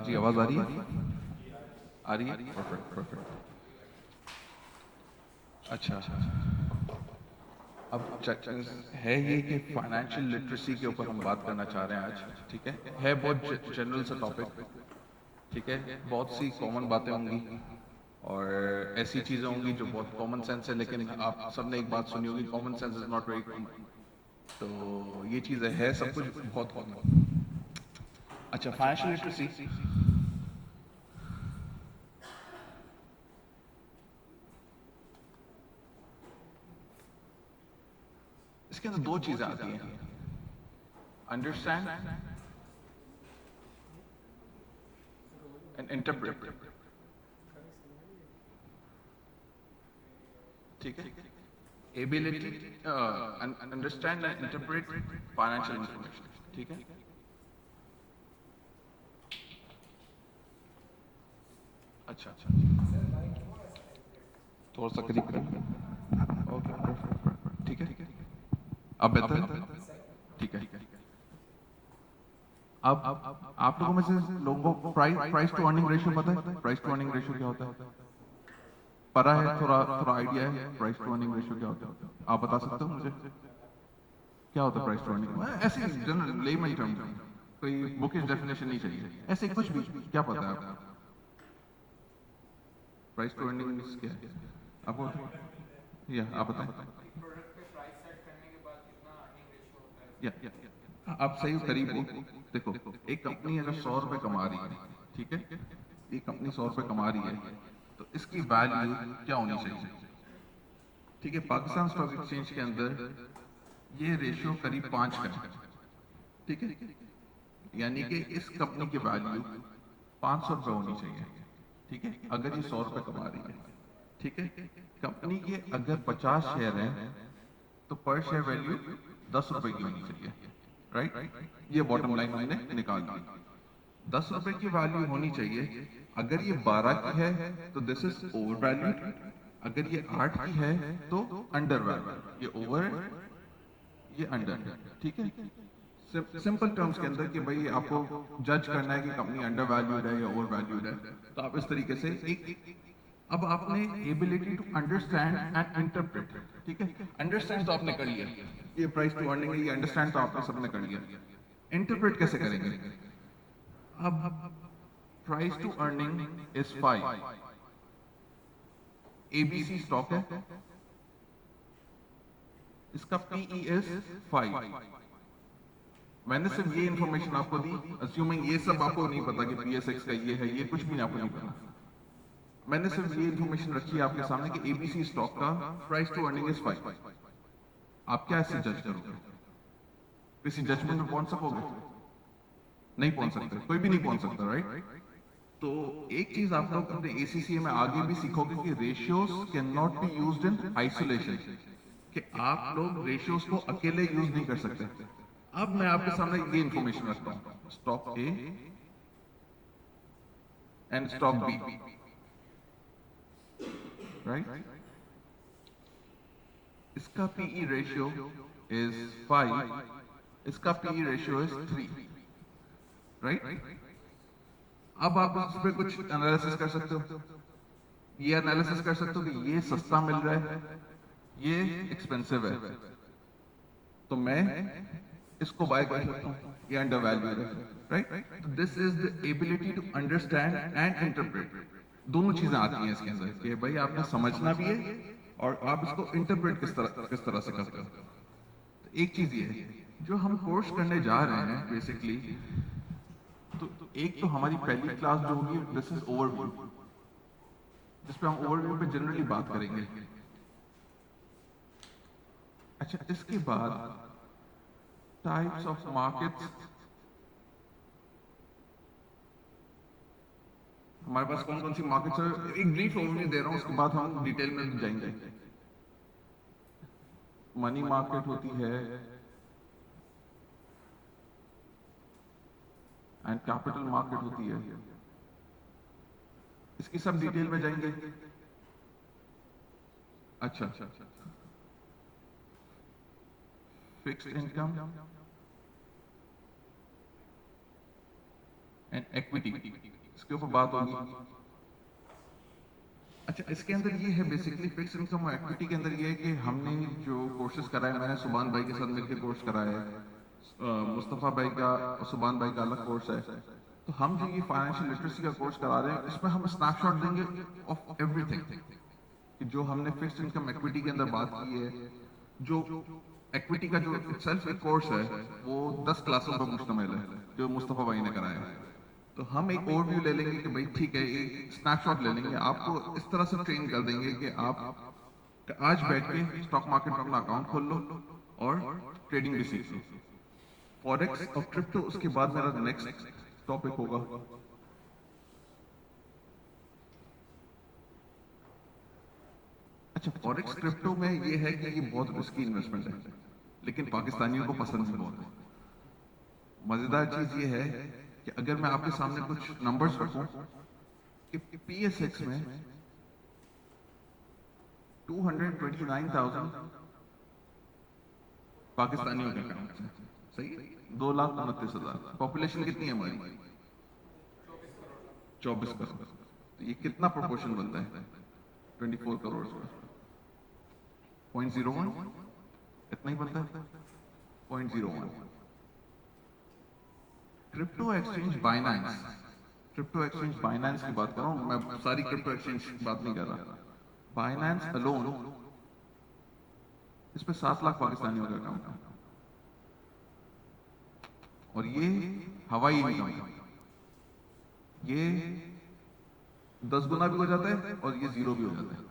जी आवाज आ रही है? आ रही है? Perfect perfect. अच्छा, अब है ये कि फाइनेंशियल लिटरेसी के ऊपर हम बात करना चाह रहे हैं आज। ठीक है बहुत जनरल सा टॉपिक। ठीक है, बहुत सी कॉमन बातें होंगी और ऐसी चीजें होंगी जो बहुत कॉमन सेंस है, लेकिन आप सबने एक बात सुनी होगी, common sense is not very common. तो ये चीजें है सब कुछ बहुत कॉमन। अच्छा, फाइनेंशियल लिटरेसी। इसके अंदर दो चीजें आती हैं, अंडरस्टैंड एंड इंटरप्रेट। ठीक है, ability understand and interpret financial information. ठीक है, अच्छा थोड़ा सा करीब करें। ओके परफेक्ट, ठीक है। अब बेहतर है? ठीक है। अब आप लोगों में से लोगों को प्राइस टू अर्निंग रेशियो पता है? प्राइस टू अर्निंग रेशियो क्या होता है? पता है? थोड़ा थोड़ा आइडिया है प्राइस टू अर्निंग रेशियो क्या होता है? आप बता सकते हो मुझे क्या होता है प्राइस टू अर्निंग? ऐसे जनरल लेमन टर्म, कोई बुकिश डेफिनेशन नहीं चाहिए, ऐसे कुछ भी क्या पता है आपको? प्राइस टू अर्निंग क्या है आपको? या आप बताएं। या आप सही करीब हो। देखो, एक कंपनी अगर 100 रुपए कमा रही है, ठीक है, ये कंपनी 100 रुपए कमा रही है, तो इसकी वैल्यू क्या होनी चाहिए? ठीक है, पाकिस्तान स्टॉक एक्सचेंज के अंदर ये रेशियो करीब 5 का है। ठीक है, यानी कि इस कंपनी की वैल्यू 500 रुपए होनी चाहिए। ठीक है, अगर ये 100 रुपए कमा रही है। ठीक है, कंपनी के अगर 50 शेयर हैं तो पर शेयर वैल्यू 10 रुपए की होनी चाहिए। राइट, ये बॉटम लाइन हमने निकाल दी। 10 रुपए की वैल्यू होनी चाहिए। अगर ये 12 की है तो दिस इज ओवर वैल्यूड। अगर ये 8 की है तो अंडर वैल्यूड। ये ओवर, ये अंडर। ठीक है, सिंपल टर्म्स के अंदर कि भाई आपको जज करना है कि कंपनी अंडर वैल्यूड है या ओवर वैल्यूड है, तो आप इस तरीके से एक, अब आपने ability to understand and interpret. ठीक है, अंडरस्टैंड तो आपने कर लिया, ये प्राइस टू अर्निंग है, ये अंडरस्टैंड तो आपने सबने कर लिया। इंटरप्रेट कैसे करेंगे? अब price to earning is 5, ABC stock है, इसका पीई इज 5। मैंने सिर्फ ये इंफॉर्मेशन आपको दी, अज्यूमिंग ये सब आपको नहीं पता कि पीएसएक्स का ये है, ये कुछ भी आपको नहीं पता। मैंने सिर्फ ये इंफॉर्मेशन रखी है आपके सामने कि एबीसी स्टॉक का प्राइस टू अर्निंग इज 5। आप क्या ऐसे जज करोगे? किसी जजमेंट में पहुंच सकोगे? नहीं पहुंच सकते, कोई भी नहीं पहुंच सकता, राइट? तो एक चीज आप लोग अपने एसीसीए में आगे भी सीखोगे कि ratios can not be used in isolation, कि आप लोग रेशियोज को अकेले यूज नहीं कर सकते। अब मैं आपके सामने ये इंफॉर्मेशन रखता हूं, stock A and stock B, right? इसका पीई रेशियो इज 5, इसका पीई रेशियो इज 3, राइट? अब आप इस पे कुछ एनालिसिस कर सकते हो, ये एनालिसिस कर सकते हो कि ये सस्ता मिल रहा है, ये एक्सपेंसिव है, तो मैं इसको बाय कर सकता हूँ, ये अंडर वैल्यूड है, राइट? तो this is the ability to understand and interpret. दोनों चीजें आती हैं इसके अंदर कि भाई आपने समझना भी है और आप इसको इंटरप्रेट किस तरह से करते हो। तो एक चीज ये है, जो हम कोर्स करने जा रहे हैं बेसिकली, तो एक तो हमारी पहली क्लास जो होगी दिस इज ओवरव्यू, जिसपे हम ओवरव्यू पे जनरली बात करेंगे। अच्छा, इसके बाद टाइप्स ऑफ मार्केट्स, हमारे पास कौन कौन सी मार्केट्स है, एक ब्रीफ ओवरव्यू दे रहा हूँ, उसके बाद हम डिटेल में जाएंगे। मनी मार्केट होती है एंड कैपिटल मार्केट होती है। इसकी सब डिटेल में जाएंगे। अच्छा, फिक्स्ड इनकम एंड एक्विटी, इसके ऊपर बात होगी। अच्छा, इसके अंदर ये है बेसिकली फिक्स इनकम और एक्विटी के अंदर ये है कि हमने जो कोर्सेज कराए, मैंने सुभान भाई के साथ मिलकर कोर्स कराया है, मुस्तफ़ा भाई का और सुभान भाई का अलग कोर्स है। तो हम जो ये फाइनेंशियल लिटरेसी का कोर्स करा रहे हैं, इसमें हम स्नैपशॉट देंगे ऑफ एवरीथिंग कि जो हमने फिक्स इनकम एक्विटी के अंदर बात की है। जो एक्विटी का जो सेल्फ एक कोर्स है वो 10 क्लासों पर मुश्तमिल है जो मुस्तफ़ा भाई ने कराया है। तो हम एक ओवरव्यू ले लेंगे कि भाई ठीक है, एक स्नैपशॉट ले लेंगे, आपको इस तरह से ट्रेन कर देंगे कि आप आज बैठ के स्टॉक मार्केट में अपना अकाउंट खोल लो और ट्रेडिंग भी सीख लो। फॉरेक्स और क्रिप्टो उसके बाद मेरा नेक्स्ट टॉपिक होगा। अच्छा, फॉरेक्स क्रिप्टो में ये है कि ये बहुत रिस्की इन्वेस्टमेंट है, लेकिन पाकिस्तानियों को पसंद भी बहुत है। मजेदार चीज ये है कि अगर मैं आपके सामने कुछ नंबर्स रखूं कि PSX में 229,000 पाकिस्तानियों के अकाउंट है, सही, 2,29,000। पॉपुलेशन कितनी है हमारी? 24 करोड़। तो ये कितना प्रोपोर्शन बनता है? 24 करोड़ का 0.01, इतना ही बनता है, 0.01। Crypto exchange Binance, crypto exchange Binance की बात कर रहा हूं मैं, सारी क्रिप्टो एक्सचेंज की बात नहीं कर रहा। बाइनेंस अलोन, इस पे 7 लाख पाकिस्तानियों का अकाउंट है और ये हवाई इनकम, ये 10 गुना भी हो जाता है और ये 0 भी हो जाता है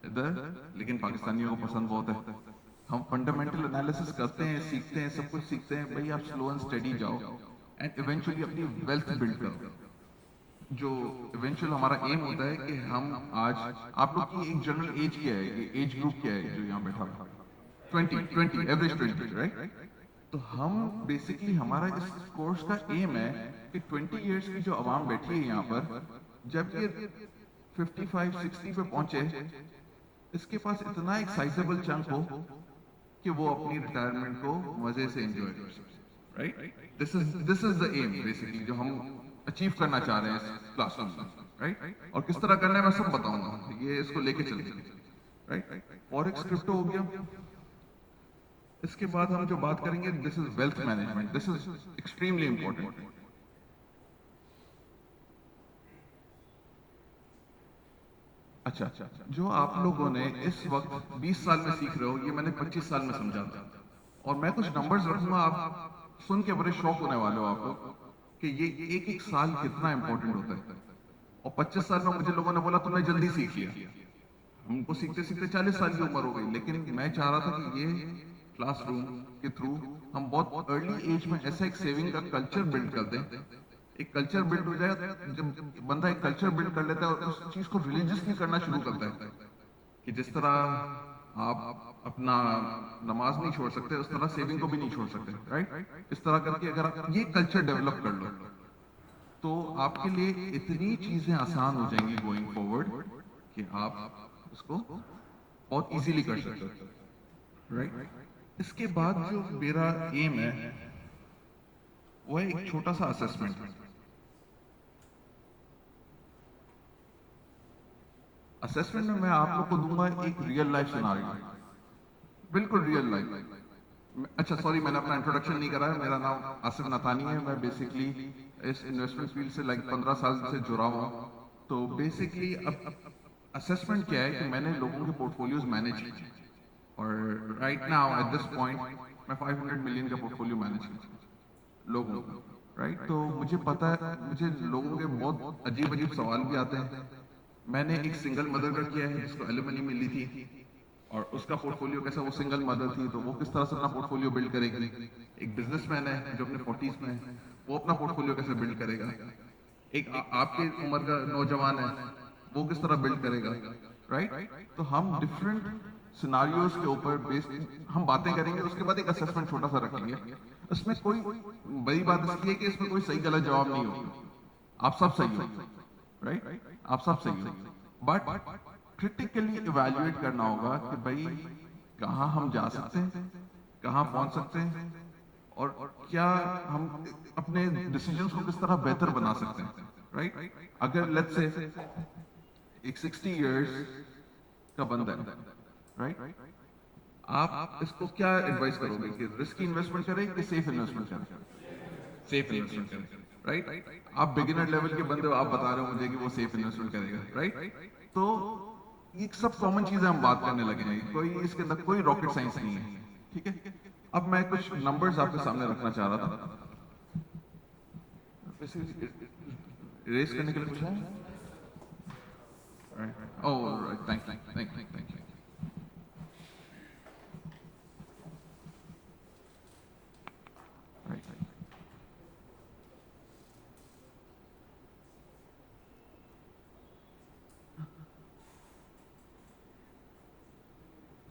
इधर, लेकिन पाकिस्तानियों को पसंद बहुत है। हम फंडामेंटल एनालिसिस करते हैं, सीखते हैं, सब कुछ सीखते हैं। भाई आप स्लो एंड स्टडी जाओ एंड इवेंचुअली अपनी वेल्थ बिल्ड करो। जो इवेंचुअल हमारा एम होता है कि हम आज, आप लोग की एक जनरल एज क्या है, ये एज ग्रुप क्या है जो यहाँ बैठा है? 20, एवरेज 20, राइट? तो हम बेसिकली, हमारा इस कोर्स का एम है कि 20 इयर्स की जो आवाम बैठी है यहाँ पर, जब ये 55-60 पे पहुंचे, इसके पास इतना एक साइजेबल चंक हो कि वो अपनी रिटायरमेंट को मजे से एंजॉय कर सके, right? This is the am basically जो हम अचीव करना चाह रहे हैं इस क्लासरूम में, राइट? और किस तरह करना है मैं सब बताऊंगा, ये इसको लेके चलेंगे, राइट? फॉरेक्स क्रिप्टो हो गया। इसके बाद हम जो बात करेंगे, this is wealth management, this is extremely important. अच्छा, जो आप लोगों ने इस वक्त 20 साल में सीख रहे हो, ये मैंने 25 साल में समझा था। और मैं कुछ नंबर्स रखूंगा, आप सुन के बड़े शौक होने वाले हो आप लोग कि ये एक एक साल कितना इंपॉर्टेंट होता है। और 25 साल में मुझे लोगों ने बोला तुमने जल्दी सीख लिया, हमको सीखते सीखते 40 साल की उम्र हो गई। लेकिन मैं चाह रहा था कि ये क्लासरूम के थ्रू हम बहुत अर्ली एज में ऐसा एक सेविंग का कल्चर बिल्ड कर दें। एक कल्चर बिल्ड हो जाए, जब बंदा एक कल्चर बिल्ड कर लेता है और उस चीज को रिलीजियसली करना शुरू करता है कि जिस तरह आप अपना नमाज नहीं छोड़ सकते, उस तरह सेविंग को भी नहीं छोड़ सकते, राइट? इस तरह करके अगर आप ये कल्चर डेवलप कर लो तो आपके लिए इतनी चीजें आसान हो जाएंगी गोइंग फॉरवर्ड कि आप उसको बहुत इजीली कर सकते हो, राइट? इसके बाद जो मेरा एम है वो है एक छोटा सा असेसमेंट। असेसमेंट में मैं आप लोग को दूंगा एक रियल लाइफ सिनारियो, बिल्कुल रियल लाइफ। अच्छा सॉरी, मैंने अपना इंट्रोडक्शन नहीं करा है। मेरा नाम आसिफ नथानी है। मैं बेसिकली इस इन्वेस्टमेंट फील्ड से 15 साल से जुड़ा हुआ। तो बेसिकली अब असेसमेंट क्या है कि मैंने लोगों के पोर्टफोलियोज मैनेज किए और right now at this point मैं 500 मिलियन का पोर्टफोलियो मैनेज किया लोगों का, राइट? तो मुझे पता है, मुझे लोगों के बहुत अजीब अजीब सवाल भी आते हैं। मैंने एक सिंगल मदर का किया है जिसको एलिमनी मिली थी और उसका पोर्टफोलियो कैसा, वो सिंगल मदर थी तो वो किस तरह से अपना पोर्टफोलियो बिल्ड करेगी। एक बिजनेसमैन है जो अपने 40s में है, वो अपना पोर्टफोलियो कैसे बिल्ड करेगा। एक आपके उम्र का नौजवान है, वो किस तरह बिल्ड करेगा, राइट? तो हम डिफरेंट सिनारियोज के ऊपर बेस्ड हम बातें करेंगे। उसके बाद एक असेसमेंट छोटा सा रखेंगे। इसमें कोई बड़ी बात इसकी है कि इसमें कोई सही गलत जवाब नहीं होगा, आप सब सही हो, राइट? आप सब सही हो, बट क्रिटिकली इवैल्यूएट करना होगा कि भाई कहाँ हम जा सकते हैं, कहाँ पहुंच सकते हैं, और क्या हम अपने डिसीजंस को किस तरह बेहतर बना सकते हैं, राइट? अगर लेट्स से एक 60 इयर्स का बंदा है, राइट, आप इसको क्या एडवाइस करोगे कि रिस्की इन्वेस्टमेंट करें कि सेफ इन्वेस्टमेंट करें? सेफ इन्वेस्टमेंट करें, राइट? आप बिगिनर लेवल के बंदे हो, आप बता रहे हो मुझे कि वो सेफ इन्वेस्टमेंट करेगा, राइट? तो ये सब कॉमन चीजें हम बात करने लगे हैं, कोई इसके अंदर कोई रॉकेट साइंस नहीं है, ठीक है? अब मैं कुछ नंबर्स आपके सामने रखना चाह रहा था, रेस करने के लिए कुछ है? Oh right, thank you, thank you, thank you. Right,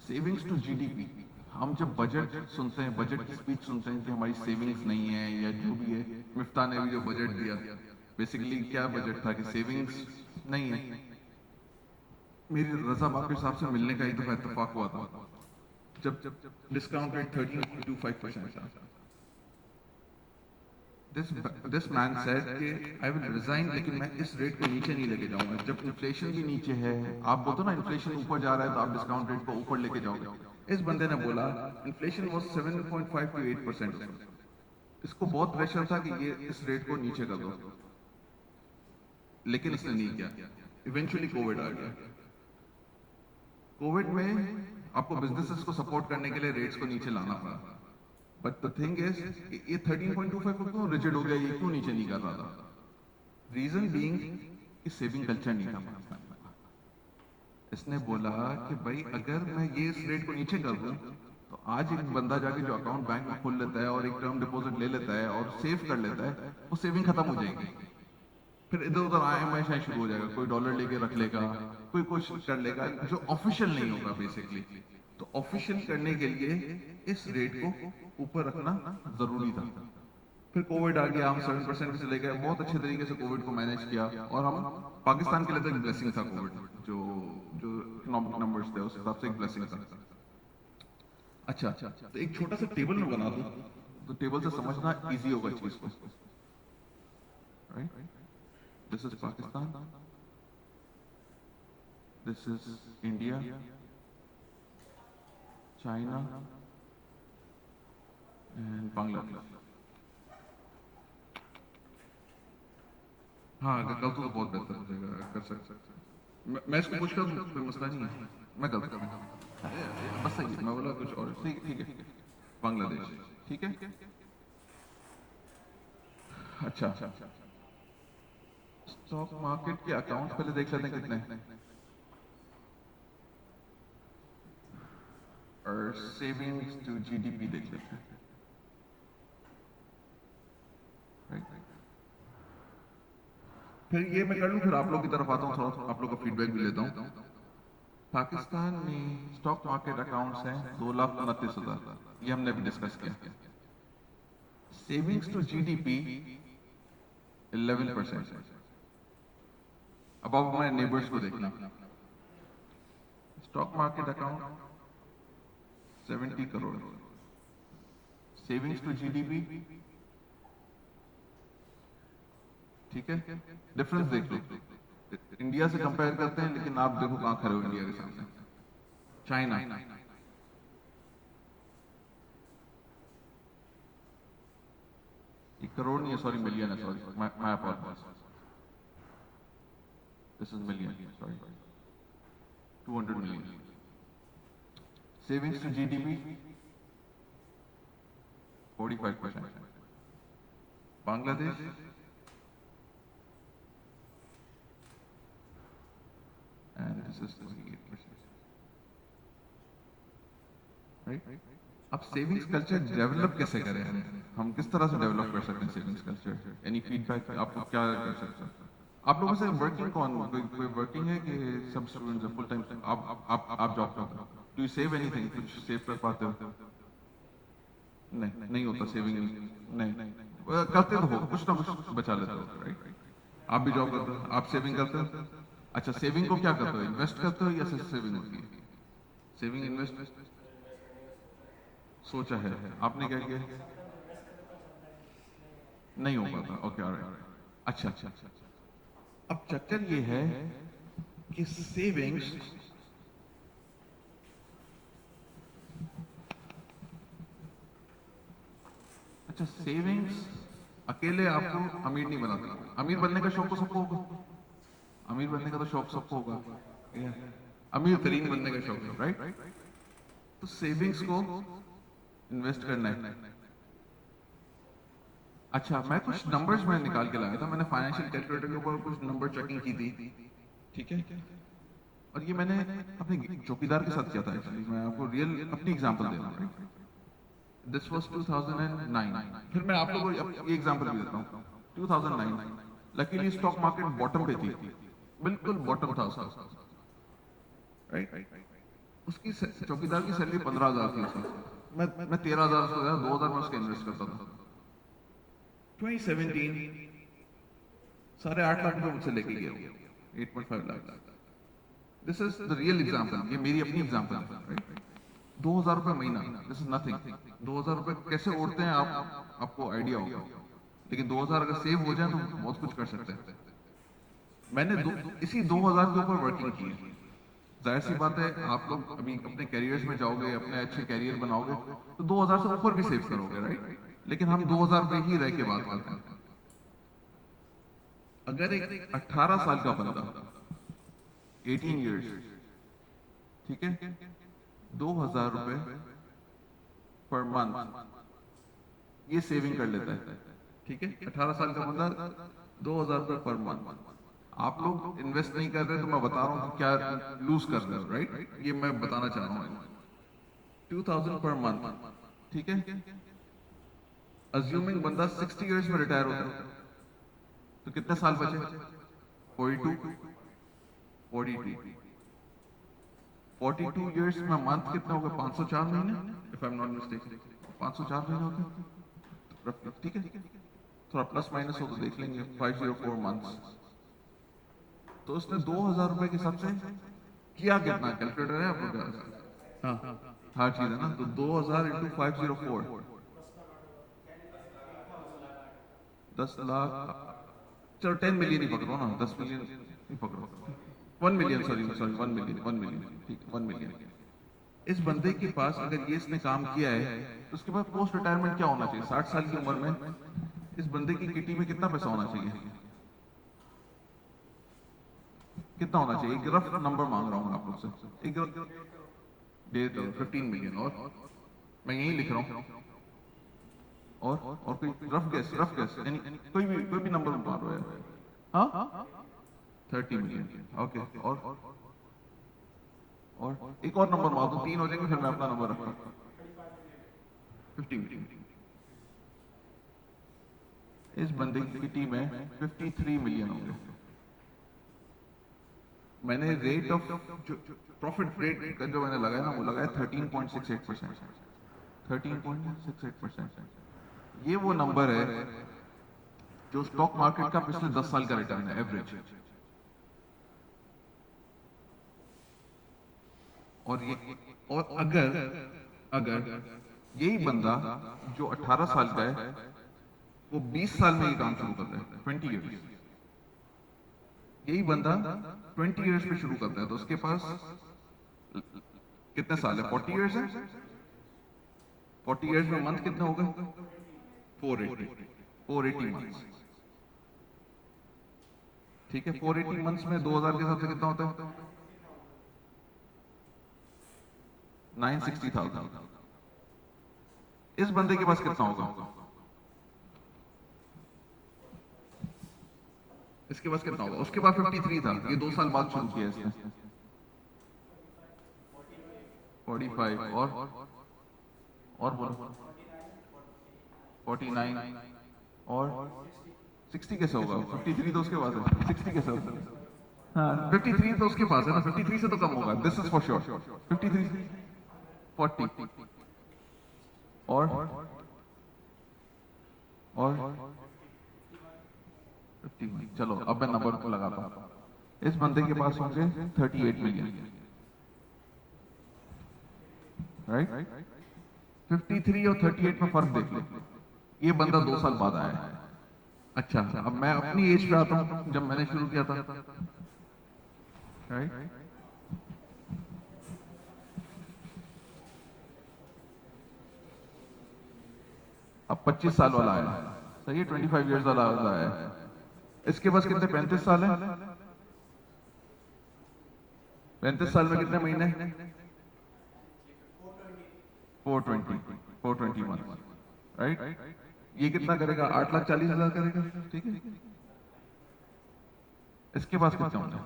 savings to GDP. हम जब बजट सुनते हैं, बजट की स्पीच सुनते हैं कि हमारी सेविंग्स नहीं है या जो भी है, मिफ्ता ने भी जो बजट दिया, बेसिकली क्या बजट था कि सेविंग्स नहीं है। मेरी रजा बाकी साहब से मिलने का एक दफा इत्तेफाक हुआ था, जब डिस्काउंट रेट 13.25% था। दिस दिस मैन सेड कि आई विल रिजाइन, लेकिन मैं इस रेट को नीचे नहीं लेके जाऊंगा। जब इन्फ्लेशन भी नीचे है, आप बोलते हो ना इन्फ्लेशन ऊपर जा रहा है तो आप डिस्काउंट रेट को ऊपर लेके जाओगे। इस बंदे ने बोला इन्फ्लेशन वाज 7.5 to 8%। इसको बहुत प्रेशर था कि ये इस रेट को नीचे कर दो, लेकिन इसने नहीं किया। इवेंचुअली कोविड आ गया। कोविड में आपको बिजनेसेस को सपोर्ट करने के लिए रेट्स को नीचे लाना पड़ा। बट द थिंग इज, ये 13.25 को क्यों रिजिड हो गया, ये क्यों नीचे नहीं कर रहा था? रीजन बीइंग कि सेविंग कल्चर नहीं था पाकिस्तान में। इसने बोला कि भाई अगर मैं ये इस रेट को नीचे कर दूं, तो आज एक बंदा जाके जो अकाउंट बैंक में खोल लेता है और एक टर्म डिपॉजिट ले लेता है और सेव कर लेता है, वो सेविंग खत्म हो जाएगी। फिर इधर उधर IMI शायद शुरू हो जाएगा, कोई डॉलर लेके रख लेगा, कोई कुछ कर लेगा जो ऑफिशियल नहीं होगा बेसिकली। तो ऑफिशियल करने के लिए इस रेट को ऊपर रखना जरूरी था। फिर कोविड आ गया, हम 7% पे चले गए, बहुत अच्छे तरीके से कोविड को मैनेज किया, और हम पाकिस्तान के लिए तो एक ब्लेसिंग था कोविड, जो जो इकोनॉमिक नंबर्स थे उस हिसाब से एक ब्लेसिंग था। अच्छा, तो एक छोटा सा टेबल में बना दूं, तो टेबल से समझना इजी होगा चीज को, right? This is Pakistan, this is India, China and Bangladesh. हाँ, अगर कल तो बहुत बेहतर हो जाएगा, कर सकते हैं। मैं इसको पूछ कर दूं, कोई मसला नहीं है, मैं कर सकता हूँ। बस सही है, मैं बोला कुछ और, ठीक ठीक है। बांग्लादेश, ठीक है। अच्छा, स्टॉक मार्केट के अकाउंट पहले देख लेते हैं कितने हैं, और सेविंग्स टू जीडीपी देख लेते हैं, राइट? फिर ये मैं कर लूं, फिर आप लोग की तरफ आता हूँ, थोड़ा आप लोग का फीडबैक भी लेता हूँ। पाकिस्तान में स्टॉक मार्केट अकाउंट्स हैं 2,29,000, ये हमने अभी डिस्कस किया। Savings to GDP 11%। अब आप हमारे नेबर्स को देखना, stock market account 70 crore, savings to GDP, ठीक है? डिफरेंस देख लो, इंडिया से कंपेयर करते हैं, लेकिन आप देखो कहां खड़े हो इंडिया के सामने। चाइना, एक करोड़ नहीं है, सॉरी मिलियन है, sorry my apologies, this is million, sorry 200 million. Savings to GDP 45%। Bangladesh and this is 38%, right? अब सेविंग्स कल्चर डेवलप कैसे करें हम किस तरह से डेवलप कर सकते हैं सेविंग्स कल्चर? एनी फीडबैक, आप क्या कर सकते हैं? आप लोगों से वर्किंग कौन, कोई वर्किंग है कि सब स्टूडेंट्स फुल टाइम? आप जॉब करते हो, डू यू सेव एनीथिंग, कुछ सेव कर पाते हो? नहीं, नहीं होता सेविंग, नहीं करते तो हो, कुछ ना कुछ बचा लेते हो, राइट? आप भी जॉब करते हो, आप सेविंग करते हो? अच्छा, सेविंग को क्या करते हो, इन्वेस्ट करते हो या सिर्फ सेविंग होती है? सेविंग इन्वेस्ट सोचा है, आपने क्या किया? नहीं हो पाता, ओके ऑलराइट। अच्छा अच्छा अच्छा। अब चक्कर ये है कि सेविंग्स, अच्छा सेविंग्स अकेले आपको अमीर नहीं बनाती। अमीर बनने का शौक तो सबको होगा, अमीर बनने का तो शौक सबको होगा, या अमीर तरीन बनने का शौक है, राइट? तो सेविंग्स को इन्वेस्ट करना है। अच्छा, मैं कुछ नंबर्स में निकाल के लाया था, मैंने फाइनेंशियल कैलकुलेटर के ऊपर कुछ नंबर चेकिंग की थी, ठीक है? और ये मैंने अपने चौकीदार के साथ किया था एक्चुअली, मैं आपको रियल अपनी एग्जांपल दे रहा हूँ, राइट? This was 2009। फिर मैं आप लोगों को ये एग्जांपल भी देता हूँ। 2009 लकीली स्टॉक मार्केट बॉटम पे थी, बिल्कुल बॉटम था उसका, राइट? उसकी चौकीदार की सैलरी 15,000 थी उसकी, मैं 13,000 उसको दिया, 2,000 में उसका इन्वेस्ट करता था। 2017 8.5 लाख रुपए मुझसे लेके गया, 8.5 lakh. This is the real example, ये मेरी अपनी एग्जांपल है, राइट? 2,000 रुपए महीना, दिस इज नथिंग। 2,000 रुपए कैसे उड़ते हैं आप, आपको आइडिया होगा, लेकिन 2,000 अगर सेव हो जाए तो बहुत कुछ कर सकते हैं। मैंने इसी 2,000 के ऊपर वर्किंग की है। जाहिर सी बात है, आप लोग अभी अपने कैरियर्स में जाओगे, अपने अच्छे कैरियर बनाओगे, तो 2,000 से ऊपर भी सेव करोगे, राइट? लेकिन हम 2,000 पे ही रह के बात करते हैं। अगर एक 18 साल का बंदा, 18 इयर्स, ठीक है, 2,000 रुपए पर मंथ ये सेविंग कर लेता है, ठीक है? 18 साल का बंदा 2,000 रुपए पर मंथ। आप लोग इन्वेस्ट नहीं कर रहे तो मैं बता रहा हूँ कि क्या लूज कर रहे हो, राइट? ये मैं बताना चाह रहा हूँ। 2,000 पर मंथ, ठीक है? अज्यूमिंग बंदा 60 इयर्स में रिटायर होता है, तो कितने साल बचे? 42, 42, 42 इयर्स में मंथ कितना होगा? 504 महीने, if I am not mistaken. 504 महीने होते हैं, ठीक है? थोड़ा प्लस माइनस हो तो देख लेंगे, 504 मंथ्स। तो उसने 2,000 रुपए के हिसाब से किया कितना? कैलकुलेटर है आपके पास? हाँ, हर चीज है ना, तो 2,000 इंटू 504, 10 लाख। चलो 10 मिलियन ही पकड़ो ना, 10 मिलियन ही पकड़ो, 1 million, sorry sorry, 1 million, 1 million, ठीक है, 1 मिलियन। इस बंदे के पास अगर ये इसने काम किया है तो उसके पास पोस्ट रिटायरमेंट क्या होना चाहिए? 60 साल की उम्र में इस बंदे की किटी में कितना पैसा होना चाहिए? कितना होना चाहिए? एक रफ नंबर मांग रहा हूँ आप लोग से, एक दे दो, 15 मिलियन। और मैं यही लिख रहा हूँ, और कोई रफ गेस, रफ गेस, कोई भी नंबर मारो यार। हाँ, 30 मिलियन, ओके। और एक और नंबर मार दो, 3 हो जाएंगे, फिर मैं अपना नंबर रखता हूँ। 50 मिलियन। इस बंदे की किटी में 53 मिलियन होंगे। मैंने रेट ऑफ प्रॉफिट रेट का जो मैंने लगाया ना, वो लगाया 13.68%, 13.68%। ये वो नंबर है जो स्टॉक मार्केट का पिछले 10 साल का रिटर्न है, एवरेज। और ये, और अगर अगर यही बंदा जो 18 साल का है वो 20 साल में ये काम शुरू करता है, 20 इयर्स, यही बंदा 20 इयर्स में शुरू करता है, तो उसके पास कितने साल है? 40 इयर्स है। 40 इयर्स में मंथ कितना होगा? 480, 480 मंथ्स, ठीक है? 480 मंथ्स में 2,000 के हिसाब से कितना होता है? 960,000। इस बंदे के पास कितना होगा? इसके पास कितना होगा? उसके पास 53 था, ये 2 साल बाद शुरू किया इसने। 45, और बोलो, 49, और 60 कैसे होगा? 53 तो उसके पास है, 60 कैसे होगा? हाँ, 53 तो उसके पास है ना, 53 से तो कम होगा, दिस इज फॉर श्योर। 53, 40, और 51। चलो अब मैं नंबर को लगाता हूँ। इस बंदे के पास होंगे 38 मिलियन, राइट। 53 और 38 में फर्क देख लो। ये बंदा 2 साल बाद आया है। अच्छा, अब मैं अपनी एज पे आता हूँ जब मैंने शुरू किया था, राइट। अब 25 साल वाला आया, सही है, 25 ईयर्स वाला आया है। इसके पास कितने, 35 साल है। 35 साल में कितने महीने, 420, 421, राइट। ये कितना करेगा, 8,40,000 करेगा, ठीक है। इसके पास कितने होंगे,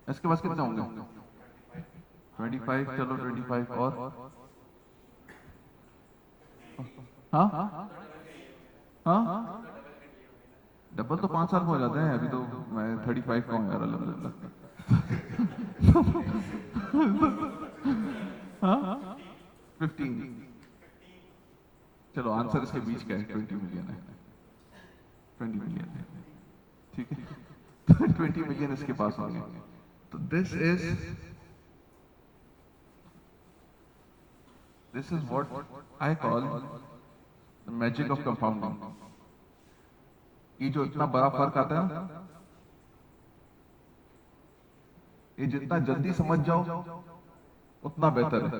इसके पास कितने होंगे, 25। चलो 25 और, हाँ हाँ, डबल तो 5 साल में हो जाते हैं। अभी तो मैं 35 का हूँ यार, अल्हम्दुलिल्लाह। 15। चलो आंसर इसके बीच का है, 20 मिलियन है, 20 मिलियन है, ठीक है। तो 20 मिलियन इसके पास होंगे। तो this is what I call the magic of compounding. ये जो इतना बड़ा फर्क आता है ना, ये जितना जल्दी समझ जाओ उतना बेहतर है।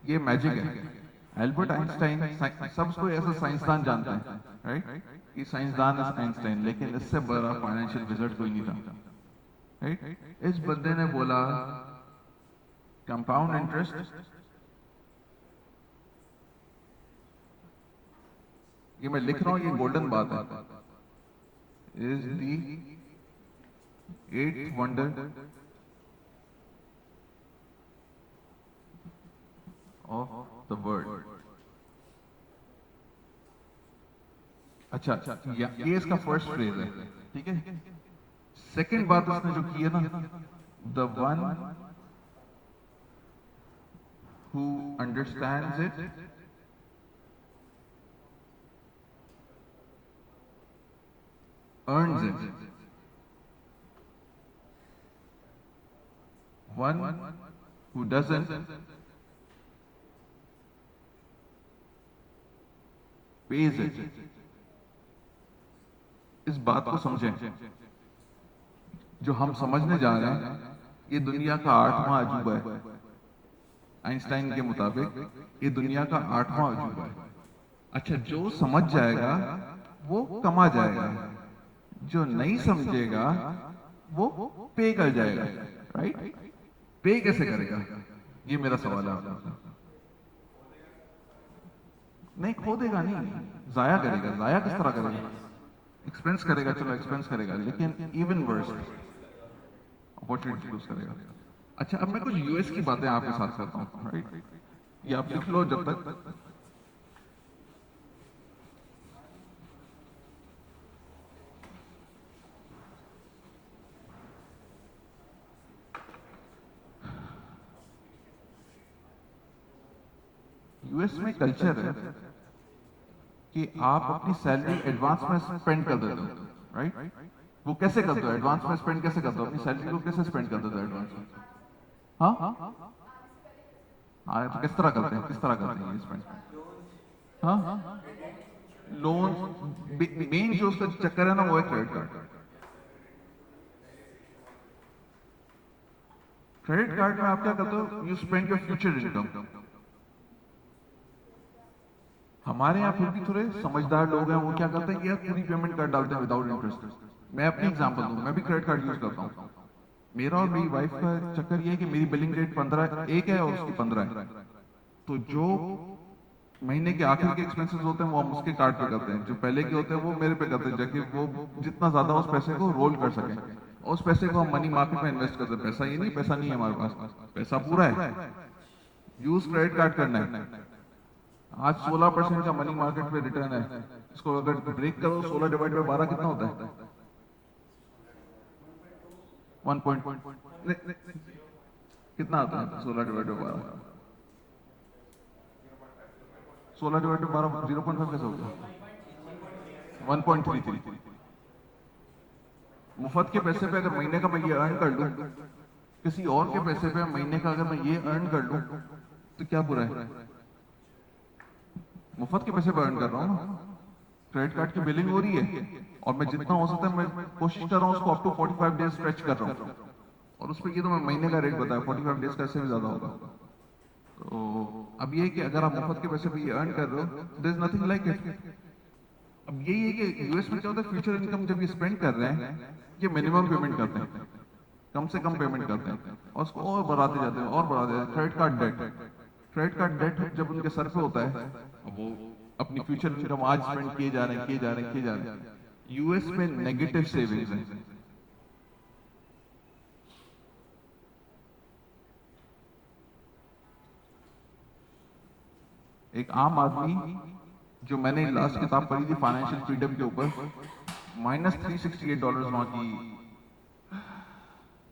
ये मैजिक है। एल्बर्ट आइंस्टाइन, सबको ऐसा साइंसदान जानते हैं, राइट, कि साइंसदान है आइंस्टाइन, लेकिन इससे बड़ा फाइनेंशियल विजर्ड कोई नहीं था, राइट। इस बंदे ने बोला कंपाउंड इंटरेस्ट, ये मैं लिख रहा हूं, ये गोल्डन बात है, is the 8th wonder of the world. अच्छा, ये इसका फर्स्ट फ्रेज है, ठीक है। सेकंड बात उसने जो की है ना, the one who understands it earns it. One who doesn't pays it. इस बात को समझें, जो हम समझने जा रहे हैं ये दुनिया का 8वां अजूबा है। आइंस्टाइन के मुताबिक ये दुनिया का 8वां अजूबा है। अच्छा, जो समझ जाएगा वो कमा जाएगा, जो नहीं समझेगा वो पे कर जाएगा, राइट। पे कैसे करेगा, ये मेरा सवाल है आपको। नहीं, खो देगा नहीं, जाया करेगा। जाया किस तरह करेगा, एक्सपेंस करेगा, चलो एक्सपेंस करेगा, लेकिन इवन वर्स अपॉर्चुनिटी लूज करेगा। अच्छा, अब मैं कुछ यूएस की बातें आपके साथ करता हूँ, राइट। ये आप लिख लो जब तक। यूएस में कल्चर है कि आप अपनी सैलरी एडवांस में स्पेंड कर देते हो, राइट। वो कैसे करते हो, एडवांस में स्पेंड कैसे करते हो, अपनी सैलरी को कैसे स्पेंड कर देते हो एडवांस में, हाँ हाँ, तो किस तरह करते हैं, किस तरह करते हैं ये स्पेंड, हाँ, लोन। मेन जो उसका चक्कर है ना वो है क्रेडिट कार्ड। क्रेडिट कार्ड में आप क्या करते हो, you spend your future income. हमारे यहाँ फिर भी थोड़े समझदार लोग हैं, वो क्या करते हैं कि यार पूरी पेमेंट कर डालते हैं विदाउट इंटरेस्ट। मैं अपनी एग्जांपल दूं, मैं भी क्रेडिट कार्ड यूज करता हूँ। मेरा और मेरी वाइफ का चक्कर ये है कि मेरी बिलिंग डेट 15 एक है और उसकी 15 है। तो जो महीने के आखिर के एक्सपेंसेस होते हैं वो हम उसके कार्ड पे करते हैं, जो पहले के होते हैं वो मेरे पे करते हैं, ताकि वो जितना ज्यादा उस पैसे को रोल कर सकें। और उस पैसे को हम मनी मार्केट में इन्वेस्ट करते हैं। पैसा ये नहीं, पैसा नहीं है हमारे पास, पैसा पूरा है, यूज क्रेडिट कार्ड करना है। आज 16% का मनी मार्केट पे रिटर्न है। इसको अगर ब्रेक करो, 16 डिवाइड बाय 12 कितना होता है, 1 पॉइंट, कितना आता है 16 डिवाइड बाय 12, 16 डिवाइड बाय 12 0.5 कैसे हो गया? 1.33। मुफ्त के पैसे पे अगर महीने का मैं ये अर्न कर लूं, किसी और के पैसे पे महीने का अगर मैं ये अर्न कर लूं, तो क्या बुरा है? मुफ्त के पैसे पे अर्न कर रहा हूं ना। क्रेडिट कार्ड की बिलिंग हो रही है और मैं जितना हो सकता है मैं कोशिश कर रहा हूँ उसको अप टू 45 डेज स्ट्रेच कर रहा हूँ, और उस पर ये तो मैं महीने का रेट बताया, 45 डेज का इससे भी ज्यादा होगा। तो अब ये है कि अगर आप मुफ्त के पैसे पे ये अर्न कर रहे हो, there is nothing like it. अब यही है कि यूएस में क्या होता है, फ्यूचर इनकम जब ये स्पेंड कर रहे हैं, ये मिनिमम पेमेंट करते हैं, कम से कम पेमेंट करते हैं और उसको और बढ़ाते जाते हैं और बढ़ाते जाते हैं। क्रेडिट कार्ड डेट जब उनके सर पे होता है, अब वो अपनी फ्यूचर इनकम आज स्पेंड किए जा रहे हैं, किए जा रहे हैं, किए जा रहे हैं। यूएस में नेगेटिव सेविंग्स है। एक आम आदमी, जो मैंने लास्ट किताब पढ़ी थी फाइनेंशियल फ्रीडम के ऊपर, -$368 वहां की